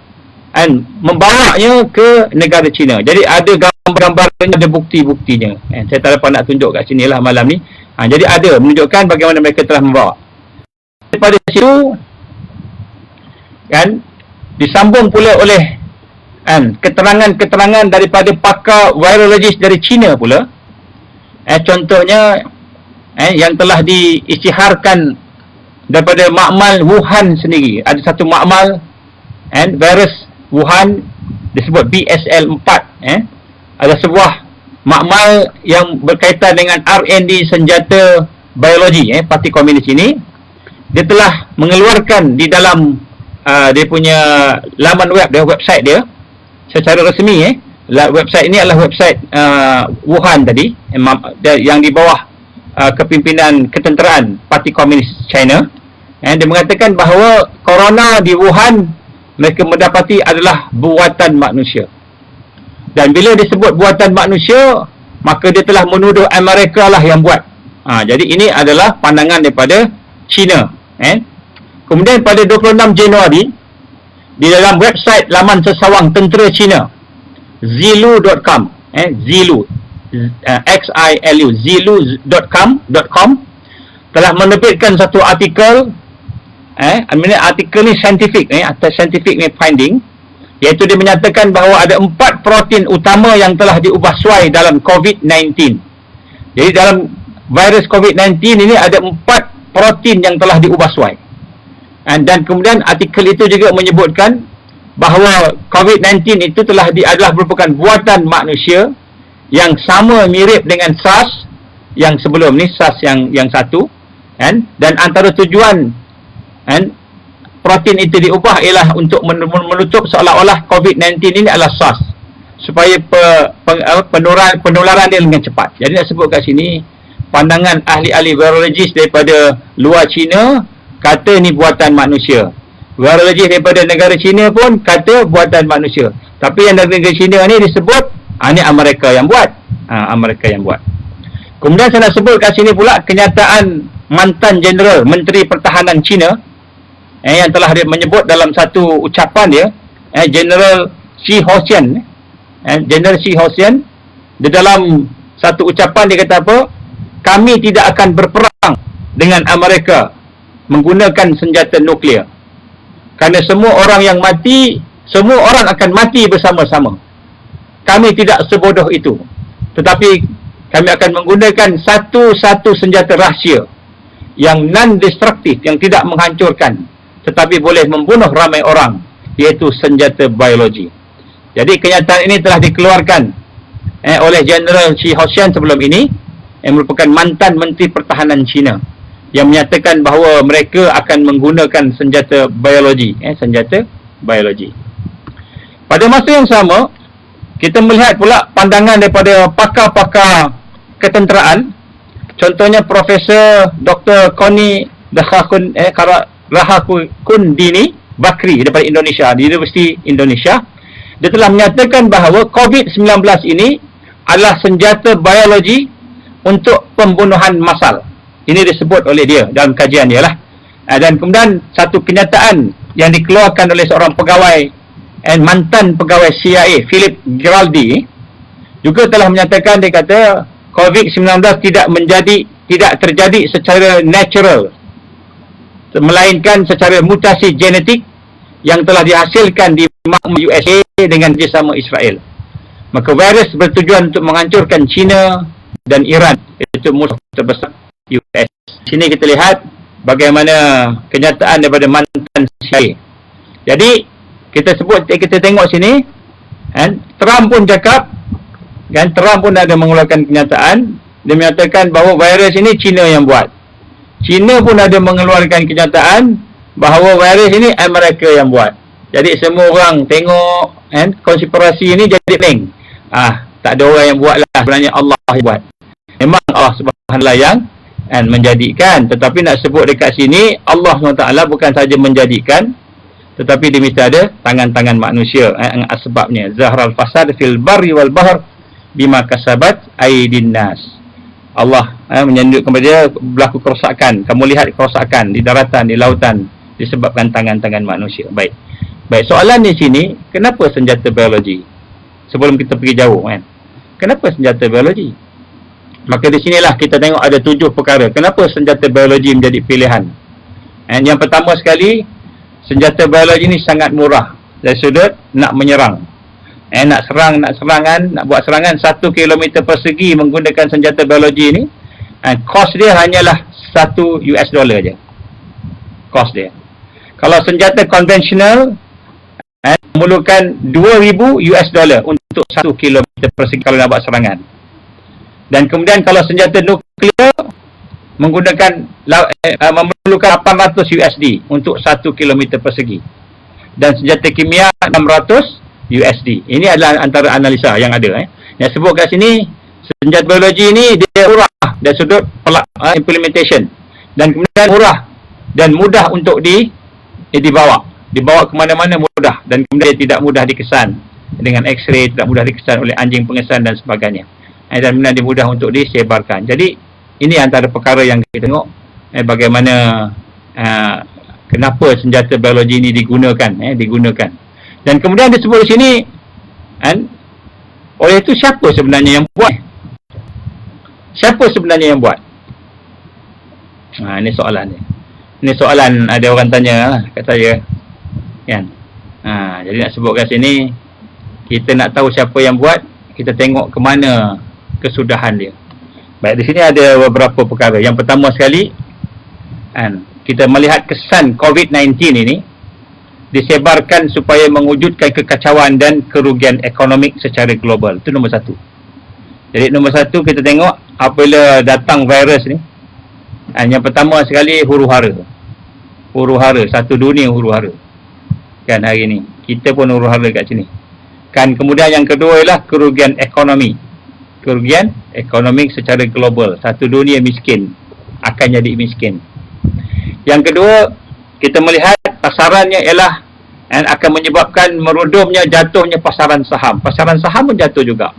Speaker 1: membawanya ke negara China. Jadi ada gambar-gambarnya, ada bukti-buktinya. Saya tak dapat nak tunjuk kat sini lah malam ni. Jadi ada menunjukkan bagaimana mereka telah membawa. Daripada situ disambung pula oleh keterangan-keterangan daripada pakar virologis dari China pula. Contohnya yang telah diisytiharkan daripada makmal Wuhan sendiri. Ada satu makmal virus Wuhan disebut BSL-4. Ada sebuah makmal yang berkaitan dengan R&D senjata biologi, Parti Komunis ini. dia telah mengeluarkan di dalam dia punya laman web dia, website dia secara resmi. Website ini adalah website Wuhan tadi, yang di bawah kepimpinan ketenteraan Parti Komunis China. Dia mengatakan bahawa corona di Wuhan mereka mendapati adalah buatan manusia. Dan bila disebut buatan manusia, maka dia telah menuduh Amerika lah yang buat. Jadi ini adalah pandangan daripada China. Kemudian pada 26 Januari, di dalam website laman sesawang tentera China, Zilu.com, Zilu, Xilu, Zilu.com telah menerbitkan satu artikel. Artikel ni scientific, atau scientific finding, iaitu dia menyatakan bahawa ada 4 protein utama yang telah diubah suai dalam COVID-19. Jadi dalam virus COVID-19 ini ada 4 protein yang telah diubah suai. Dan kemudian artikel itu juga menyebutkan bahawa COVID-19 itu adalah merupakan buatan manusia yang sama mirip dengan SARS yang sebelum ni, SARS yang satu. Dan antara tujuan protein itu diubah ialah untuk menutup seolah-olah COVID-19 ini adalah SARS, supaya penularan dia dengan cepat. Jadi nak sebut kat sini, pandangan ahli-ahli virologis daripada luar China kata ni buatan manusia. Virologis daripada negara China pun kata buatan manusia. Tapi yang dari negara China ni disebut ni Amerika yang buat. Amerika yang buat. Kemudian saya nak sebut kat sini pula kenyataan mantan Jeneral Menteri Pertahanan China yang telah dia menyebut dalam satu ucapan dia, General Shi Houxian, General Shi Houxian, di dalam satu ucapan dia kata apa? Kami tidak akan berperang dengan Amerika menggunakan senjata nuklear. Kerana semua orang yang mati, semua orang akan mati bersama-sama. Kami tidak sebodoh itu. Tetapi kami akan menggunakan satu senjata rahsia yang non-destruktif, yang tidak menghancurkan, tetapi boleh membunuh ramai orang, iaitu senjata biologi. Jadi kenyataan ini telah dikeluarkan oleh General Shi Houxian sebelum ini, yang merupakan mantan Menteri Pertahanan China, yang menyatakan bahawa mereka akan menggunakan senjata biologi. Senjata biologi. Pada masa yang sama, kita melihat pula pandangan daripada pakar-pakar ketenteraan. Contohnya Profesor Dr. Koni Rahakundini Bakri daripada Indonesia, di Universiti Indonesia. Dia telah menyatakan bahawa COVID-19 ini adalah senjata biologi untuk pembunuhan massal. Ini disebut oleh dia dalam kajian dia lah. Dan kemudian satu kenyataan yang dikeluarkan oleh seorang pegawai, mantan pegawai CIA, Philip Giraldi, juga telah menyatakan, dia kata COVID-19 tidak terjadi secara natural, melainkan secara mutasi genetik yang telah dihasilkan di USA dengan kerjasama Israel. Maka virus bertujuan untuk menghancurkan China dan Iran, iaitu musuh terbesar US. Sini kita lihat bagaimana kenyataan daripada mantan CIA. Jadi kita tengok sini, Trump pun cakap, Trump pun ada mengeluarkan kenyataan. Dia menyatakan bahawa virus ini China yang buat. China pun ada mengeluarkan kenyataan bahawa virus ini Amerika yang buat. Jadi semua orang tengok konspirasi ini jadi pening. Tak ada orang yang buat lah, sebenarnya Allah yang buat. Memang Allah Subhanahu yang menjadikan, tetapi nak sebut dekat sini Allah SWT bukan saja menjadikan, tetapi dia mesti ada tangan-tangan manusia. Sebabnya zahral fasad fil barri wal bahr bima kasabat aydin nas. Allah menyanjung kepada dia, berlaku kerosakan. Kamu lihat kerosakan di daratan, di lautan, disebabkan tangan-tangan manusia. Baik, soalan di sini, kenapa senjata biologi? Sebelum kita pergi jauh, kenapa senjata biologi? Maka di sinilah kita tengok ada 7 perkara kenapa senjata biologi menjadi pilihan. Yang pertama sekali, senjata biologi ini sangat murah dari sudut nak menyerang. Nak buat serangan 1 km persegi menggunakan senjata biologi ini, kos dia hanyalah $1 je. Kos dia. Kalau senjata konvensional, memerlukan $2,000 untuk 1 km persegi kalau nak buat serangan. Dan kemudian kalau senjata nuklear menggunakan memerlukan 800 USD untuk 1 km persegi. Dan senjata kimia 600 USD. Ini adalah antara analisa yang ada. Yang sebut kat sini, senjata biologi ini dia murah dari sudut implementation. Dan kemudian murah dan mudah untuk dibawa ke mana-mana mudah, dan kemudian tidak mudah dikesan dengan X-ray, tidak mudah dikesan oleh anjing pengesan dan sebagainya, dan kemudian dia mudah untuk disebarkan. Jadi ini antara perkara yang kita tengok bagaimana kenapa senjata biologi ini digunakan. Dan kemudian disebut di sini, oleh itu siapa sebenarnya yang buat? Ini soalan ni. Ini soalan ada orang tanya kat saya. Kan? Jadi nak sebut kat sini, kita nak tahu siapa yang buat, kita tengok ke mana kesudahan dia. Baik, di sini ada beberapa perkara. Yang pertama sekali, kita melihat kesan COVID-19 ini disebarkan supaya mewujudkan kekacauan dan kerugian ekonomik secara global. Itu nombor satu. Jadi nombor satu kita tengok apabila datang virus ni, yang pertama sekali huru-hara, satu dunia huru-hara. Kan hari ni kita pun huru-hara kat sini. Kan kemudian yang kedua ialah kerugian ekonomi secara global. Satu dunia miskin akan jadi miskin. Yang kedua, kita melihat pasarannya ialah akan menyebabkan merudumnya, jatuhnya pasaran saham. Pasaran saham pun jatuh juga,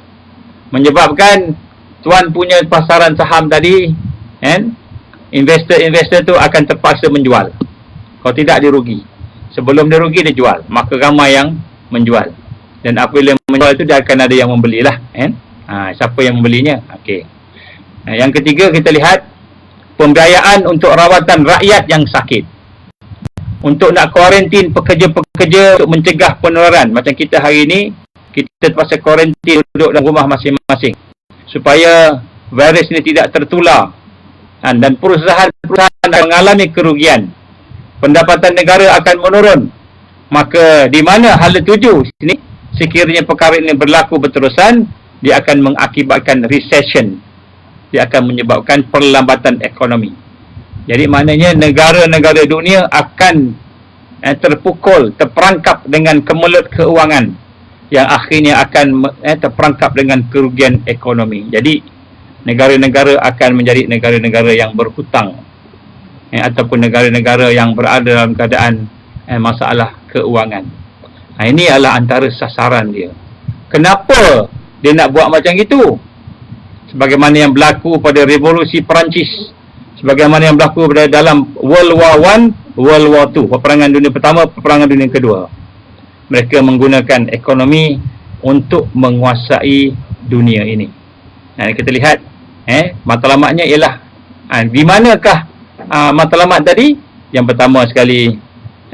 Speaker 1: menyebabkan tuan punya pasaran saham tadi, investor tu akan terpaksa menjual. Kalau tidak dia rugi. Sebelum dia rugi dia jual, maka ramai yang menjual. Dan apabila menjual itu dia akan ada yang membelilah. Siapa yang membelinya? Okey. Yang ketiga kita lihat pembiayaan untuk rawatan rakyat yang sakit. Untuk nak kuarantin pekerja-pekerja untuk mencegah penularan. Macam kita hari ini, kita terpaksa kuarantin duduk dalam rumah masing-masing supaya virus ini tidak tertular. Dan perusahaan-perusahaan mengalami kerugian. Pendapatan negara akan menurun. Maka di mana hala tuju sini, sekiranya perkara ini berlaku berterusan, dia akan mengakibatkan recession. Dia akan menyebabkan perlambatan ekonomi. Jadi maknanya negara-negara dunia akan terpukul, terperangkap dengan kemelut keuangan yang akhirnya akan terperangkap dengan kerugian ekonomi. Jadi negara-negara akan menjadi negara-negara yang berhutang, ataupun negara-negara yang berada dalam keadaan masalah keuangan. Ini adalah antara sasaran dia. Kenapa dia nak buat macam itu? Sebagaimana yang berlaku pada revolusi Perancis, sebagaimana yang berlaku pada dalam World War I, World War II, peperangan dunia pertama, peperangan dunia kedua. Mereka menggunakan ekonomi untuk menguasai dunia ini. Kita lihat matlamatnya ialah di manakah matlamat tadi? Yang pertama sekali,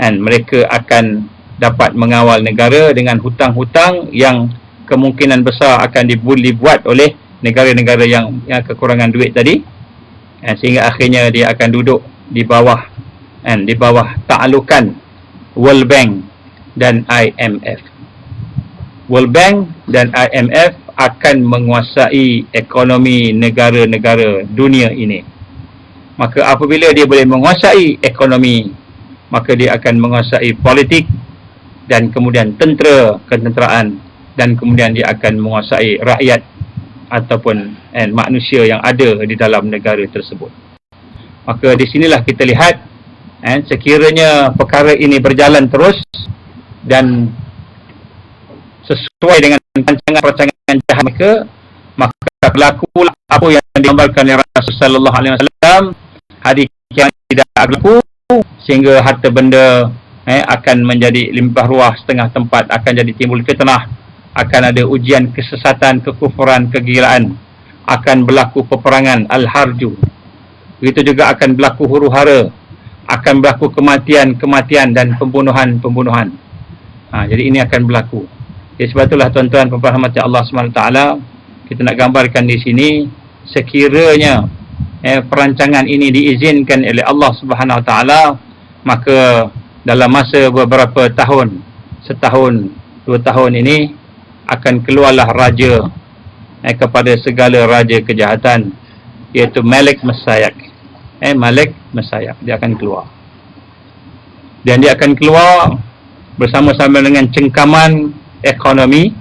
Speaker 1: mereka akan dapat mengawal negara dengan hutang-hutang yang kemungkinan besar akan dibuat oleh negara-negara yang kekurangan duit tadi, sehingga akhirnya dia akan duduk di bawah ta'alukan World Bank dan IMF. World Bank dan IMF akan menguasai ekonomi negara-negara dunia ini. Maka apabila dia boleh menguasai ekonomi, maka dia akan menguasai politik dan kemudian ketenteraan, dan kemudian dia akan menguasai rakyat ataupun manusia yang ada di dalam negara tersebut. Maka di sinilah kita lihat, sekiranya perkara ini berjalan terus dan sesuai dengan rancangan jahat mereka, maka berlakulah apa yang digambarkan oleh Rasulullah sallallahu alaihi wasallam, hari kiamat tidak berlaku, sehingga harta benda akan menjadi limpah ruah setengah tempat, akan jadi timbul fitnah, akan ada ujian kesesatan, kekufuran, kegilaan, akan berlaku peperangan, al-harju. Begitu juga akan berlaku huru-hara, akan berlaku kematian dan pembunuhan. Jadi ini akan berlaku. Jadi sebab itulah tuan-tuan perempuan rahmati Allah SWT, kita nak gambarkan di sini, sekiranya perancangan ini diizinkan oleh Allah Subhanahu Wa Taala, maka dalam masa beberapa tahun, setahun, 2 tahun ini, akan keluarlah raja kepada segala raja kejahatan, iaitu Malik Masyayak. Malik mesayap, dia akan keluar. Dan dia akan keluar bersama-sama dengan cengkaman ekonomi,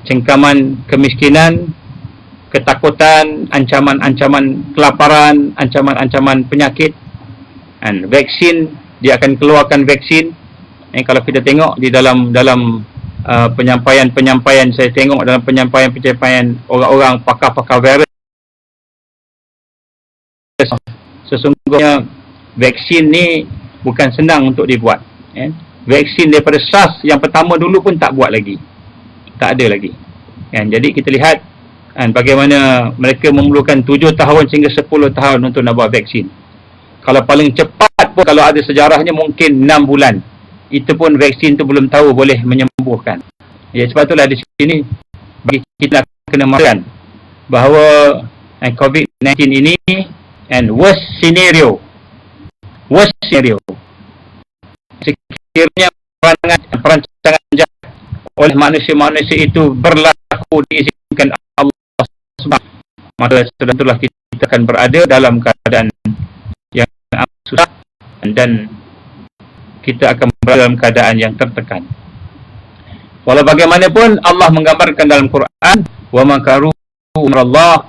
Speaker 1: cengkaman kemiskinan, ketakutan, ancaman-ancaman kelaparan, ancaman-ancaman penyakit. Dan vaksin, dia akan keluarkan vaksin. Kalau kita tengok di dalam penyampaian saya tengok dalam penyampaian orang-orang pakar-pakar virus, sesungguhnya vaksin ni bukan senang untuk dibuat. Vaksin daripada SARS yang pertama dulu pun tak buat lagi, tak ada lagi. Jadi kita lihat bagaimana mereka memerlukan 7 tahun sehingga 10 tahun untuk nak buat vaksin. Kalau paling cepat pun, kalau ada sejarahnya, mungkin 6 bulan. Itu pun vaksin tu belum tahu boleh menyembuhkan. Sebab itulah di sini bagi kita kena merasakan bahawa COVID-19 ini worst scenario sekiranya perancangan jahat oleh manusia-manusia itu berlaku diizinkan Allah SWT, maka sudah itulah kita akan berada dalam keadaan yang amat susah dan kita akan berada dalam keadaan yang tertekan. Walau bagaimanapun Allah menggambarkan dalam Quran, wa makaru amrallah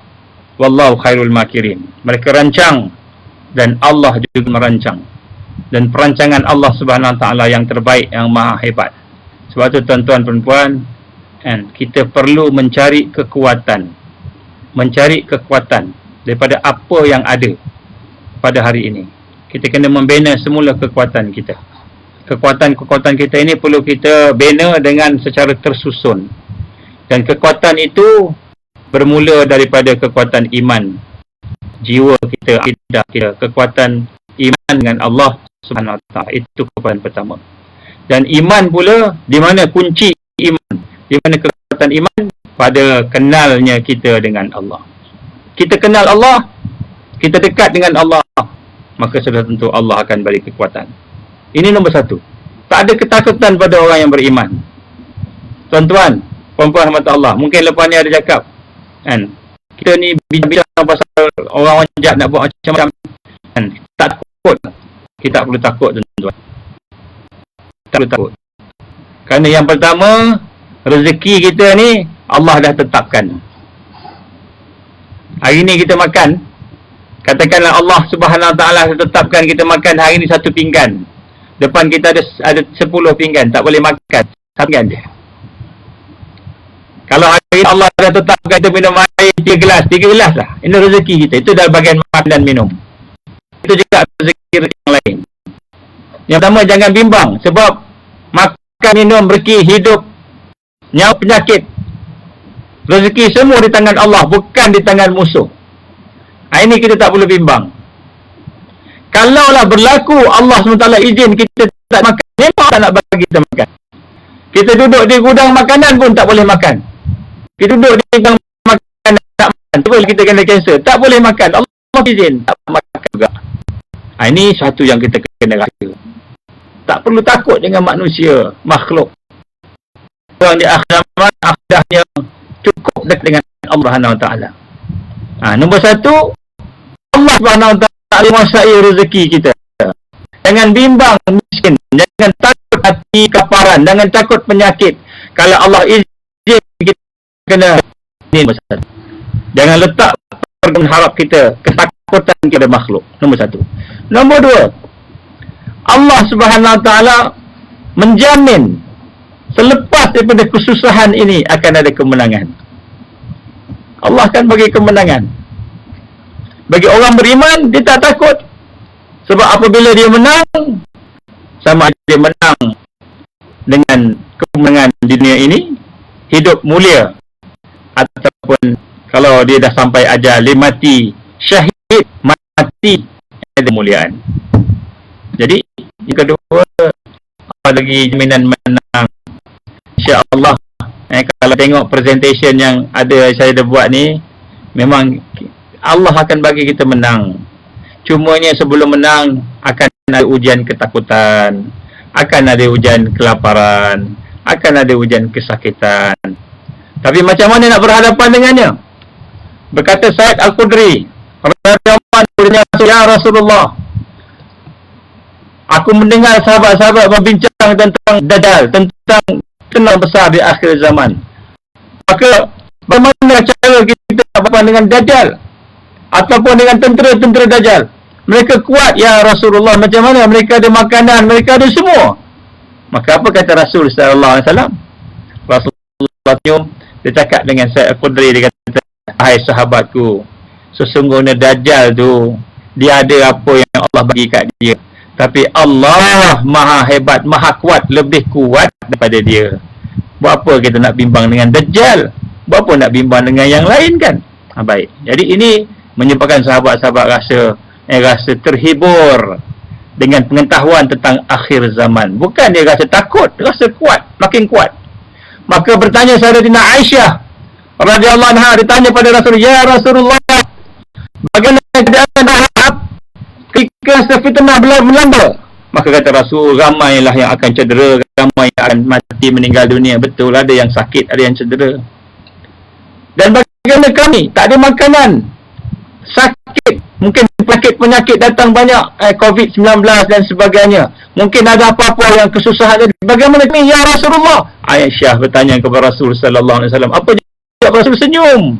Speaker 1: wallahu khairul makirin. Mereka rancang dan Allah juga merancang. Dan perancangan Allah Subhanahu Wa Taala yang terbaik, yang maha hebat. Sebab itu tuan-tuan perempuan, kita perlu mencari kekuatan daripada apa yang ada pada hari ini. Kita kena membina semula kekuatan kita. Kekuatan kita ini perlu kita bina dengan secara tersusun. Dan kekuatan itu bermula daripada kekuatan iman jiwa kita, akidah kita, kekuatan iman dengan Allah Subhanahu Wa Taala. Itu kekuatan pertama. Dan iman pula, di mana kunci iman? Di mana kekuatan iman? Pada kenalnya kita dengan Allah. Kita kenal Allah, kita dekat dengan Allah, maka sudah tentu Allah akan beri kekuatan. Ini nombor satu. Tak ada ketakutan pada orang yang beriman. Tuan-tuan, puan-puan rahmat Allah, mungkin lepas ni ada cakap, kita ni bincang pasal orang-orang jahat nak buat macam-macam, tak takut. Kita tak perlu takut, tuan-tuan. Tak perlu takut. Kerana yang pertama, rezeki kita ni Allah dah tetapkan. Hari ni kita makan, katakanlah Allah Subhanahu Wa Taala tetapkan kita makan hari ni 1 pinggan. Depan kita ada 10 pinggan, tak boleh makan 1 pinggan je. Kalau hari ni Allah dah tetapkan kita minum air 3 gelas lah. Ini rezeki kita. Itu dah bagian makan dan minum. Itu juga rezeki yang lain. Yang pertama, jangan bimbang. Sebab makan, minum, rezeki, hidup, nyawa, penyakit, rezeki semua di tangan Allah, bukan di tangan musuh. Ini kita tak perlu bimbang. Kalaulah berlaku Allah SWT izin kita tak makan, memang tak nak bagi kita makan. Kita duduk di gudang makanan pun tak boleh makan. Kita duduk di gudang makanan tak makan, tu kita kena cancel. Tak boleh makan, Allah izin tak makan juga. Ini satu yang kita kena rasa. Tak perlu takut dengan manusia, makhluk. Orang di akhir zaman, akhdahnya cukup dekat dengan Allah SWT. Nombor satu, Allah SWT menguasai rezeki kita. Jangan bimbang miskin, jangan takut hati kaparan, jangan takut penyakit. Kalau Allah izin kita kena, ini nombor satu. Jangan letak harap kita ketakutan kepada makhluk. Nombor satu. Nombor dua, Allah Subhanahu Wa Taala menjamin selepas daripada kesusahan ini akan ada kemenangan. Allah akan bagi kemenangan. Bagi orang beriman, dia tak takut. Sebab apabila dia menang, sama ada dia menang dengan kemenangan di dunia ini, hidup mulia, ataupun kalau dia dah sampai ajal, dia mati syahid, mati ada kemuliaan. Jadi yang kedua, apa lagi jaminan menang? InsyaAllah, kalau tengok presentation yang saya dah buat ni, memang Allah akan bagi kita menang. Cumanya sebelum menang akan ada ujian ketakutan, akan ada ujian kelaparan, akan ada ujian kesakitan. Tapi macam mana nak berhadapan dengannya? Berkata Said Al-Qudri, Rahman ya Rasulullah, aku mendengar sahabat-sahabat berbincang tentang Dajjal, tentang kenal besar di akhir zaman. Maka bagaimana cara kita berhadapan dengan Dajjal ataupun dengan tentera-tentera Dajjal? Mereka kuat ya Rasulullah, macam mana? Mereka ada makanan, mereka ada semua. Maka apa kata Rasul sallallahu alaihi wasallam? Rasulullah dia cakap dengan Said Al-Khudri, dia kata, "Hai sahabatku, sesungguhnya Dajjal tu dia ada apa yang Allah bagi kat dia, tapi Allah maha hebat, maha kuat, lebih kuat daripada dia. Buat apa kita nak bimbang dengan Dajjal? Buat apa nak bimbang dengan yang lain kan?" Baik. Jadi ini menyebabkan sahabat-sahabat rasa terhibur dengan pengetahuan tentang akhir zaman. Bukan dia rasa takut, dia rasa kuat, makin kuat. Maka bertanya Sayyidatina Aisyah radhiyallahu anha, ditanya pada Rasul, "Ya Rasulullah, bagaimana keadaan Ahab ketika fitnah melanda?" Maka kata Rasul, "Ramailah yang akan cedera, ramai yang akan mati, meninggal dunia." Betul, ada yang sakit, ada yang cedera. Dan bagaimana kami? Tak ada makanan, sakit, mungkin penyakit datang banyak, COVID-19 dan sebagainya. Mungkin ada apa-apa yang kesusahan. Bagaimana kami ya Rasulullah? Aisyah bertanya kepada Rasul sallallahu alaihi wasallam. Apa jawab Rasul? Senyum.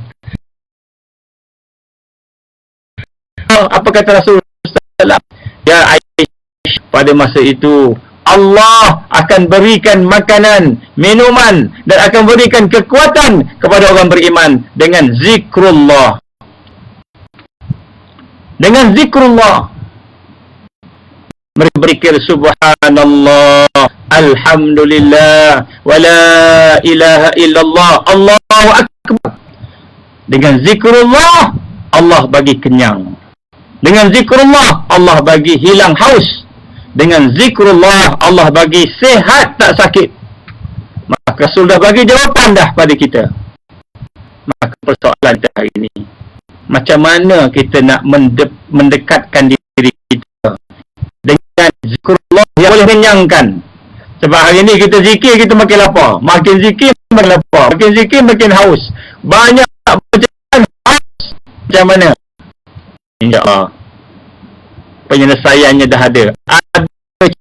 Speaker 1: Apa kata Rasul sallallahu alaihi wasallam? Ya Aisyah, pada masa itu Allah akan berikan makanan, minuman, dan akan berikan kekuatan kepada orang beriman dengan zikrullah. Dengan zikrullah. Mereka berikir subhanallah, alhamdulillah, wa la ilaha illallah, Allahu akbar. Dengan zikrullah Allah bagi kenyang. Dengan zikrullah Allah bagi hilang haus. Dengan zikrullah Allah bagi sihat tak sakit. Maka Rasul dah bagi jawapan dah pada kita. Maka persoalan kita hari ini, macam mana kita nak mendekatkan diri kita dengan zikrullah yang boleh kenyangkan. Sebab hari ini kita zikir, kita makin lapar. Makin zikir makin lapar, makin zikir makin haus. Banyak bacaan haus. Macam mana? InsyaAllah penyelesaiannya dah ada.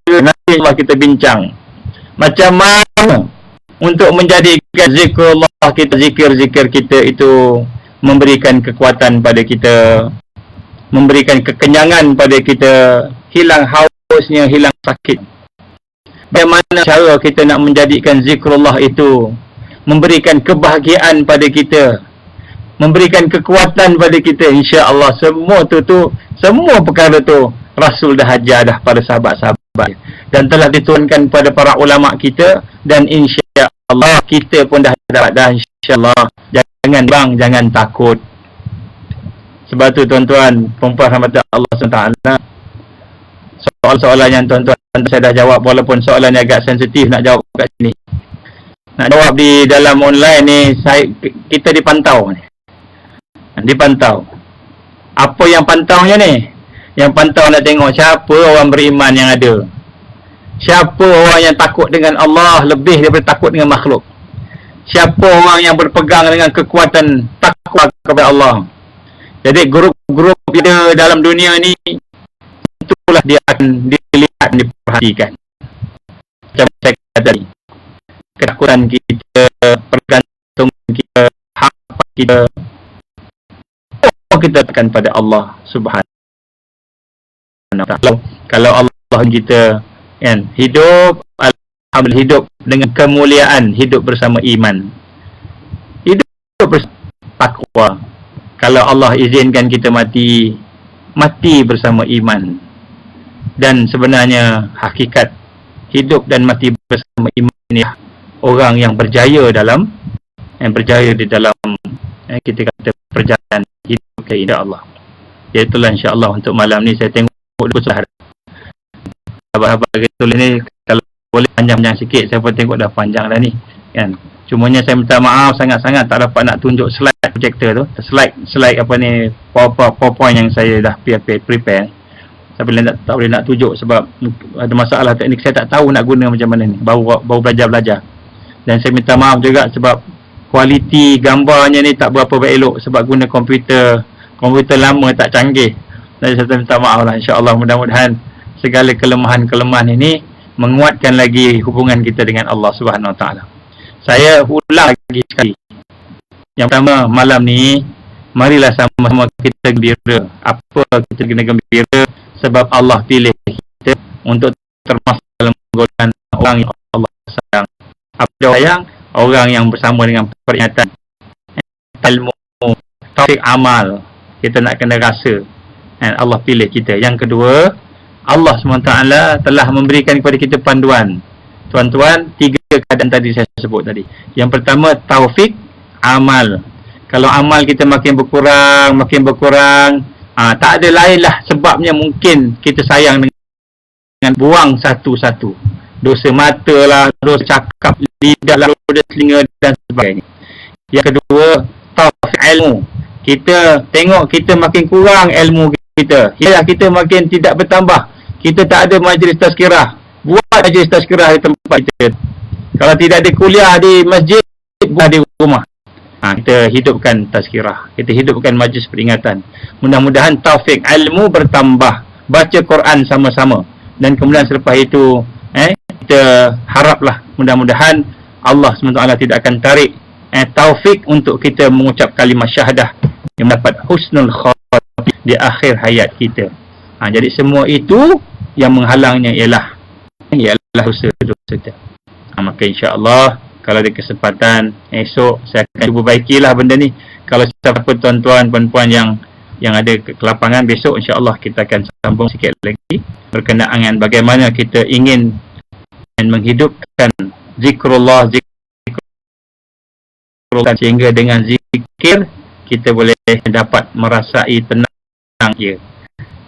Speaker 1: Nanti kita bincang macam mana untuk menjadikan zikrullah kita, zikir-zikir kita itu memberikan kekuatan pada kita, memberikan kekenyangan pada kita, hilang hausnya, hilang sakit. Bagaimana cara kita nak menjadikan zikrullah itu memberikan kebahagiaan pada kita, memberikan kekuatan pada kita. InsyaAllah semua semua perkara tu Rasul dah ajar dah pada sahabat-sahabat dan telah diturunkan pada para ulama kita, dan insya-Allah kita pun dah dapat dah insya-Allah. Jangan bang, jangan takut. Sebab tu tuan-tuan perempuan rahmat Allah SWT, soalan-soalan yang tuan-tuan saya dah jawab, walaupun soalan yang agak sensitif nak jawab kat sini. Nak jawab di dalam online ni, kita dipantau ni. Dipantau. Apa yang pantaunya ni? Yang pantau nak tengok siapa orang beriman yang ada. Siapa orang yang takut dengan Allah lebih daripada takut dengan makhluk. Siapa orang yang berpegang dengan kekuatan takwa kepada Allah. Jadi grup-grup kita dalam dunia ni, itulah dia akan dilihat, diperhatikan. Macam saya kata tadi, ketakutan kita, pergantungan kita, harapan kita, kita tekan pada Allah Subhanahu. Kalau Allah kita kan hidup, alhamdulillah, hidup dengan kemuliaan, hidup bersama iman, hidup bersama takwa. Kalau Allah izinkan kita mati bersama iman. Dan sebenarnya hakikat hidup dan mati bersama iman ini orang yang berjaya di dalam kita kata perjalanan hidup ke insya-Allah. Itulah insya-Allah untuk malam ni saya tengok sahabat Rasul ni kalau boleh panjang-panjang sikit. Saya pun tengok dah panjang dah ni kan. Cumanya saya minta maaf sangat-sangat tak dapat nak tunjuk slide projector tu. Slide apa ni, PowerPoint yang saya dah prepare. Saya tak boleh nak tunjuk sebab ada masalah teknik. Saya tak tahu nak guna macam mana ni. Baru belajar. Dan saya minta maaf juga sebab kualiti gambarnya ni tak berapa elok sebab guna komputer lama, tak canggih. Dan saya minta maaf lah, insya-Allah mudah-mudahan segala kelemahan-kelemahan ini menguatkan lagi hubungan kita dengan Allah Subhanahu Wa Taala. Saya ulang lagi sekali. Yang pertama, malam ni marilah sama-sama kita gembira. Apa kita kena gembira? Sebab Allah pilih kita untuk termasuk dalam golongan orang yang Allah sayang. Apa dia sayang? Orang yang bersama dengan peringatan, ilmu, taufik amal. Kita nak kena rasa dan Allah pilih kita. Yang kedua, Allah SWT telah memberikan kepada kita panduan. Tuan-tuan, 3 keadaan tadi saya sebut tadi. Yang pertama, taufik amal. Kalau amal kita makin berkurang, tak ada lain lah sebabnya. Mungkin kita sayang dengan buang satu-satu. Dosa mata lah, dosa cakap, lidah lah, dosa telinga dan sebagainya. Yang kedua, taufik ilmu. Kita tengok kita makin kurang ilmu kita. Hidayah kita makin tidak bertambah. Kita tak ada majlis tazkirah. Buat majlis tazkirah di tempat kita. Kalau tidak ada kuliah di masjid, buat di rumah. Kita hidupkan tazkirah. Kita hidupkan majlis peringatan. Mudah-mudahan taufik ilmu bertambah. Baca Quran sama-sama. Dan kemudian selepas itu, kita haraplah mudah-mudahan Allah SWT tidak akan tarik taufik untuk kita mengucap kalimah syahadah yang mendapat husnul khatimah di akhir hayat kita. Jadi semua itu yang menghalangnya ialah dosa-dosa kita. Maka insya-Allah kalau ada kesempatan esok saya akan cuba baikilah benda ni. Kalau siapa tuan-tuan puan-puan yang ada kelapangan, besok insya-Allah kita akan sambung sikit lagi berkenaan dengan bagaimana kita ingin menghidupkan zikrullah sehingga dengan zikir kita boleh dapat merasai tenang dia.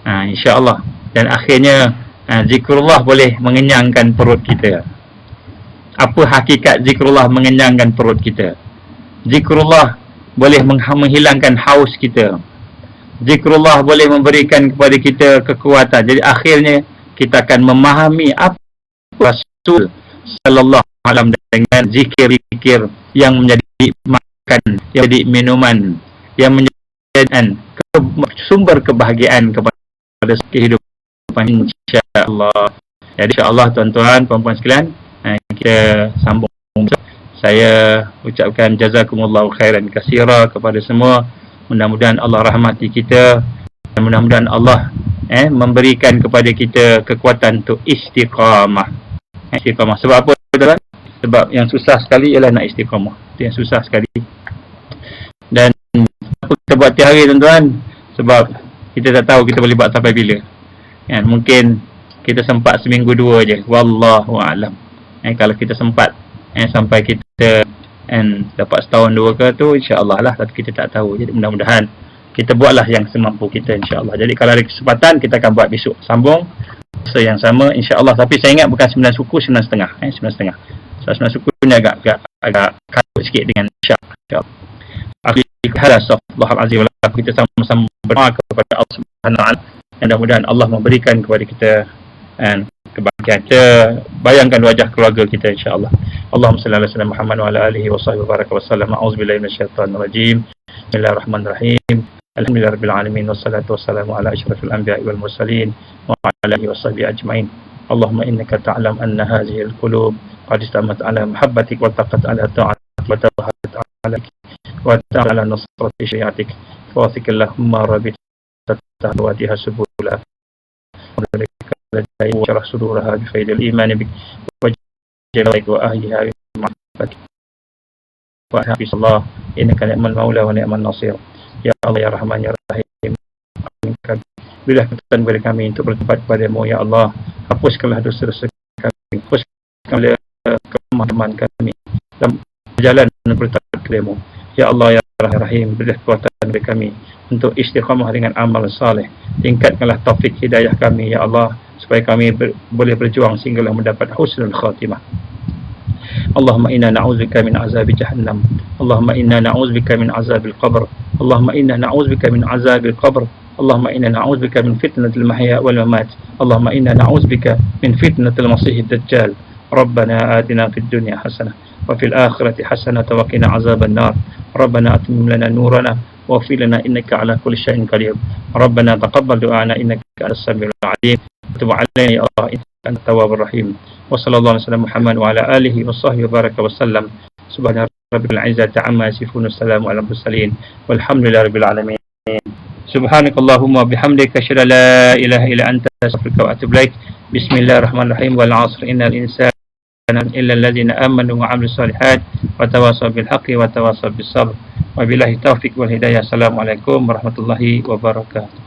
Speaker 1: InsyaAllah. Dan akhirnya zikrullah boleh mengenyangkan perut kita. Apa hakikat zikrullah mengenyangkan perut kita? Zikrullah boleh menghilangkan haus kita. Zikrullah boleh memberikan kepada kita kekuatan. Jadi akhirnya kita akan memahami apa Rasul sallallahu alaihi wasallam dengan zikir-zikir yang menjadi makan, yang menjadi minuman, yang menjadi sumber kebahagiaan kepada kehidupan, insya-Allah. Jadi insya-Allah tuan-tuan, puan-puan sekalian, kita sambung. Saya ucapkan jazakumullahu khairan katsira kepada semua. Mudah-mudahan Allah rahmati kita dan mudah-mudahan Allah memberikan kepada kita kekuatan untuk istiqamah. Istiqamah. Sebab apa tuan-tuan? Sebab yang susah sekali ialah nak istiqamah. Itu yang susah sekali. Dan apa kita buat tiap hari tuan-tuan? Sebab kita tak tahu kita boleh buat sampai bila. Mungkin kita sempat seminggu 2 je. Wallahu a'lam. Kalau kita sempat sampai kita dapat setahun 2 ke tu, insya-Allah lah. Tapi kita tak tahu. Jadi mudah-mudahan kita buatlah yang semampu kita, insya-Allah. Jadi kalau ada kesempatan kita akan buat besok sambung yang sama, insya-Allah. Tapi saya ingat bukan 9 suku, 9,5. 9,5. So 9 suku ni agak kalut sikit dengan insya-Allah. Alhamdulillah azim wa kita sama-sama berdoa kepada Allah Subhanahu wa taala. Mudah-mudahan Allah memberikan kepada kita kebahagiaan. Kita bayangkan wajah keluarga kita, insya-Allah. Allahumma salli ala sayyidina Muhammad wa ala alihi wa sahbihi baraka wa sallam. A'udzubillahi minasyaitonir rajim. Bismillahirrahmanirrahim. Alhamdulillahirabbil alamin wassalatu wassalamu ala asyrafil anbiya'i wal mursalin wa ala alihi wa sahbihi ajmain. Allahumma innaka ta'lam anna hadhihi al-qulub qad istamat ala mahabbatik wa taqat ala ta'atik wa tawahat ala wa ta'ala nasrati syariatik. Fawthik Allahumma rabbi tatahwadiha subula. وشرح صدورها بفيد الإيمان بك وجلالك وأهلها بمعرفتك وحفظ الله إنك نعم المولى ونعم النصير. Ya Allah, Ya Rahman, Ya Rahim, berilah kekuatan kepada kami untuk bertobat kepadamu, Ya Allah. Hapuskanlah dosa-dosa kami, hapuskanlah kelemahan kami dalam jalan bertobat kepadamu, Ya Allah, Ya Rahim. Berilah kekuatan kepada kami untuk istiqamah dengan amal saleh. Tingkatkanlah taufik hidayah kami, Ya Allah, supaya kami boleh berjuang sehinggalah mendapat husnul khatimah. Allahumma inna na'udzubika min azabi jahannam. Allahumma inna na'udzubika min azabil qabr. Allahumma inna na'udzubika min azabil qabr. Allahumma inna na'udzubika min fitnatil mahya wal mamat. Allahumma inna na'udzubika min fitnatil masiihid dajjal. Rabbana atina fid dunya hasanah wa fil akhirati hasanah wa qina azaban nar. Rabbana atim lana nurana واغفر لنا إنك على كل شيء قدير. ربنا تقبل دعانا إنك أنت السميع العليم وتب علينا يا الله إنك أنت التواب الرحيم. وصلى الله على سيدنا محمد وعلى آله وصحبه وبارك وسلم. سبحان ربك العزة عما يصفون والسلام على المرسلين والحمد لله رب العالمين. سبحانك اللهم وبحمدك أشهد أن لا إله إلا أنت أستغفرك وأتوب إليك. بسم الله الرحمن الرحيم. والعصر إن الإنسان إلا الذين آمنوا وعملوا الصالحات وتواصوا بالحق وتواصوا بالصبر. وبالله التوفيق والهداية. السلام عليكم ورحمة الله وبركاته.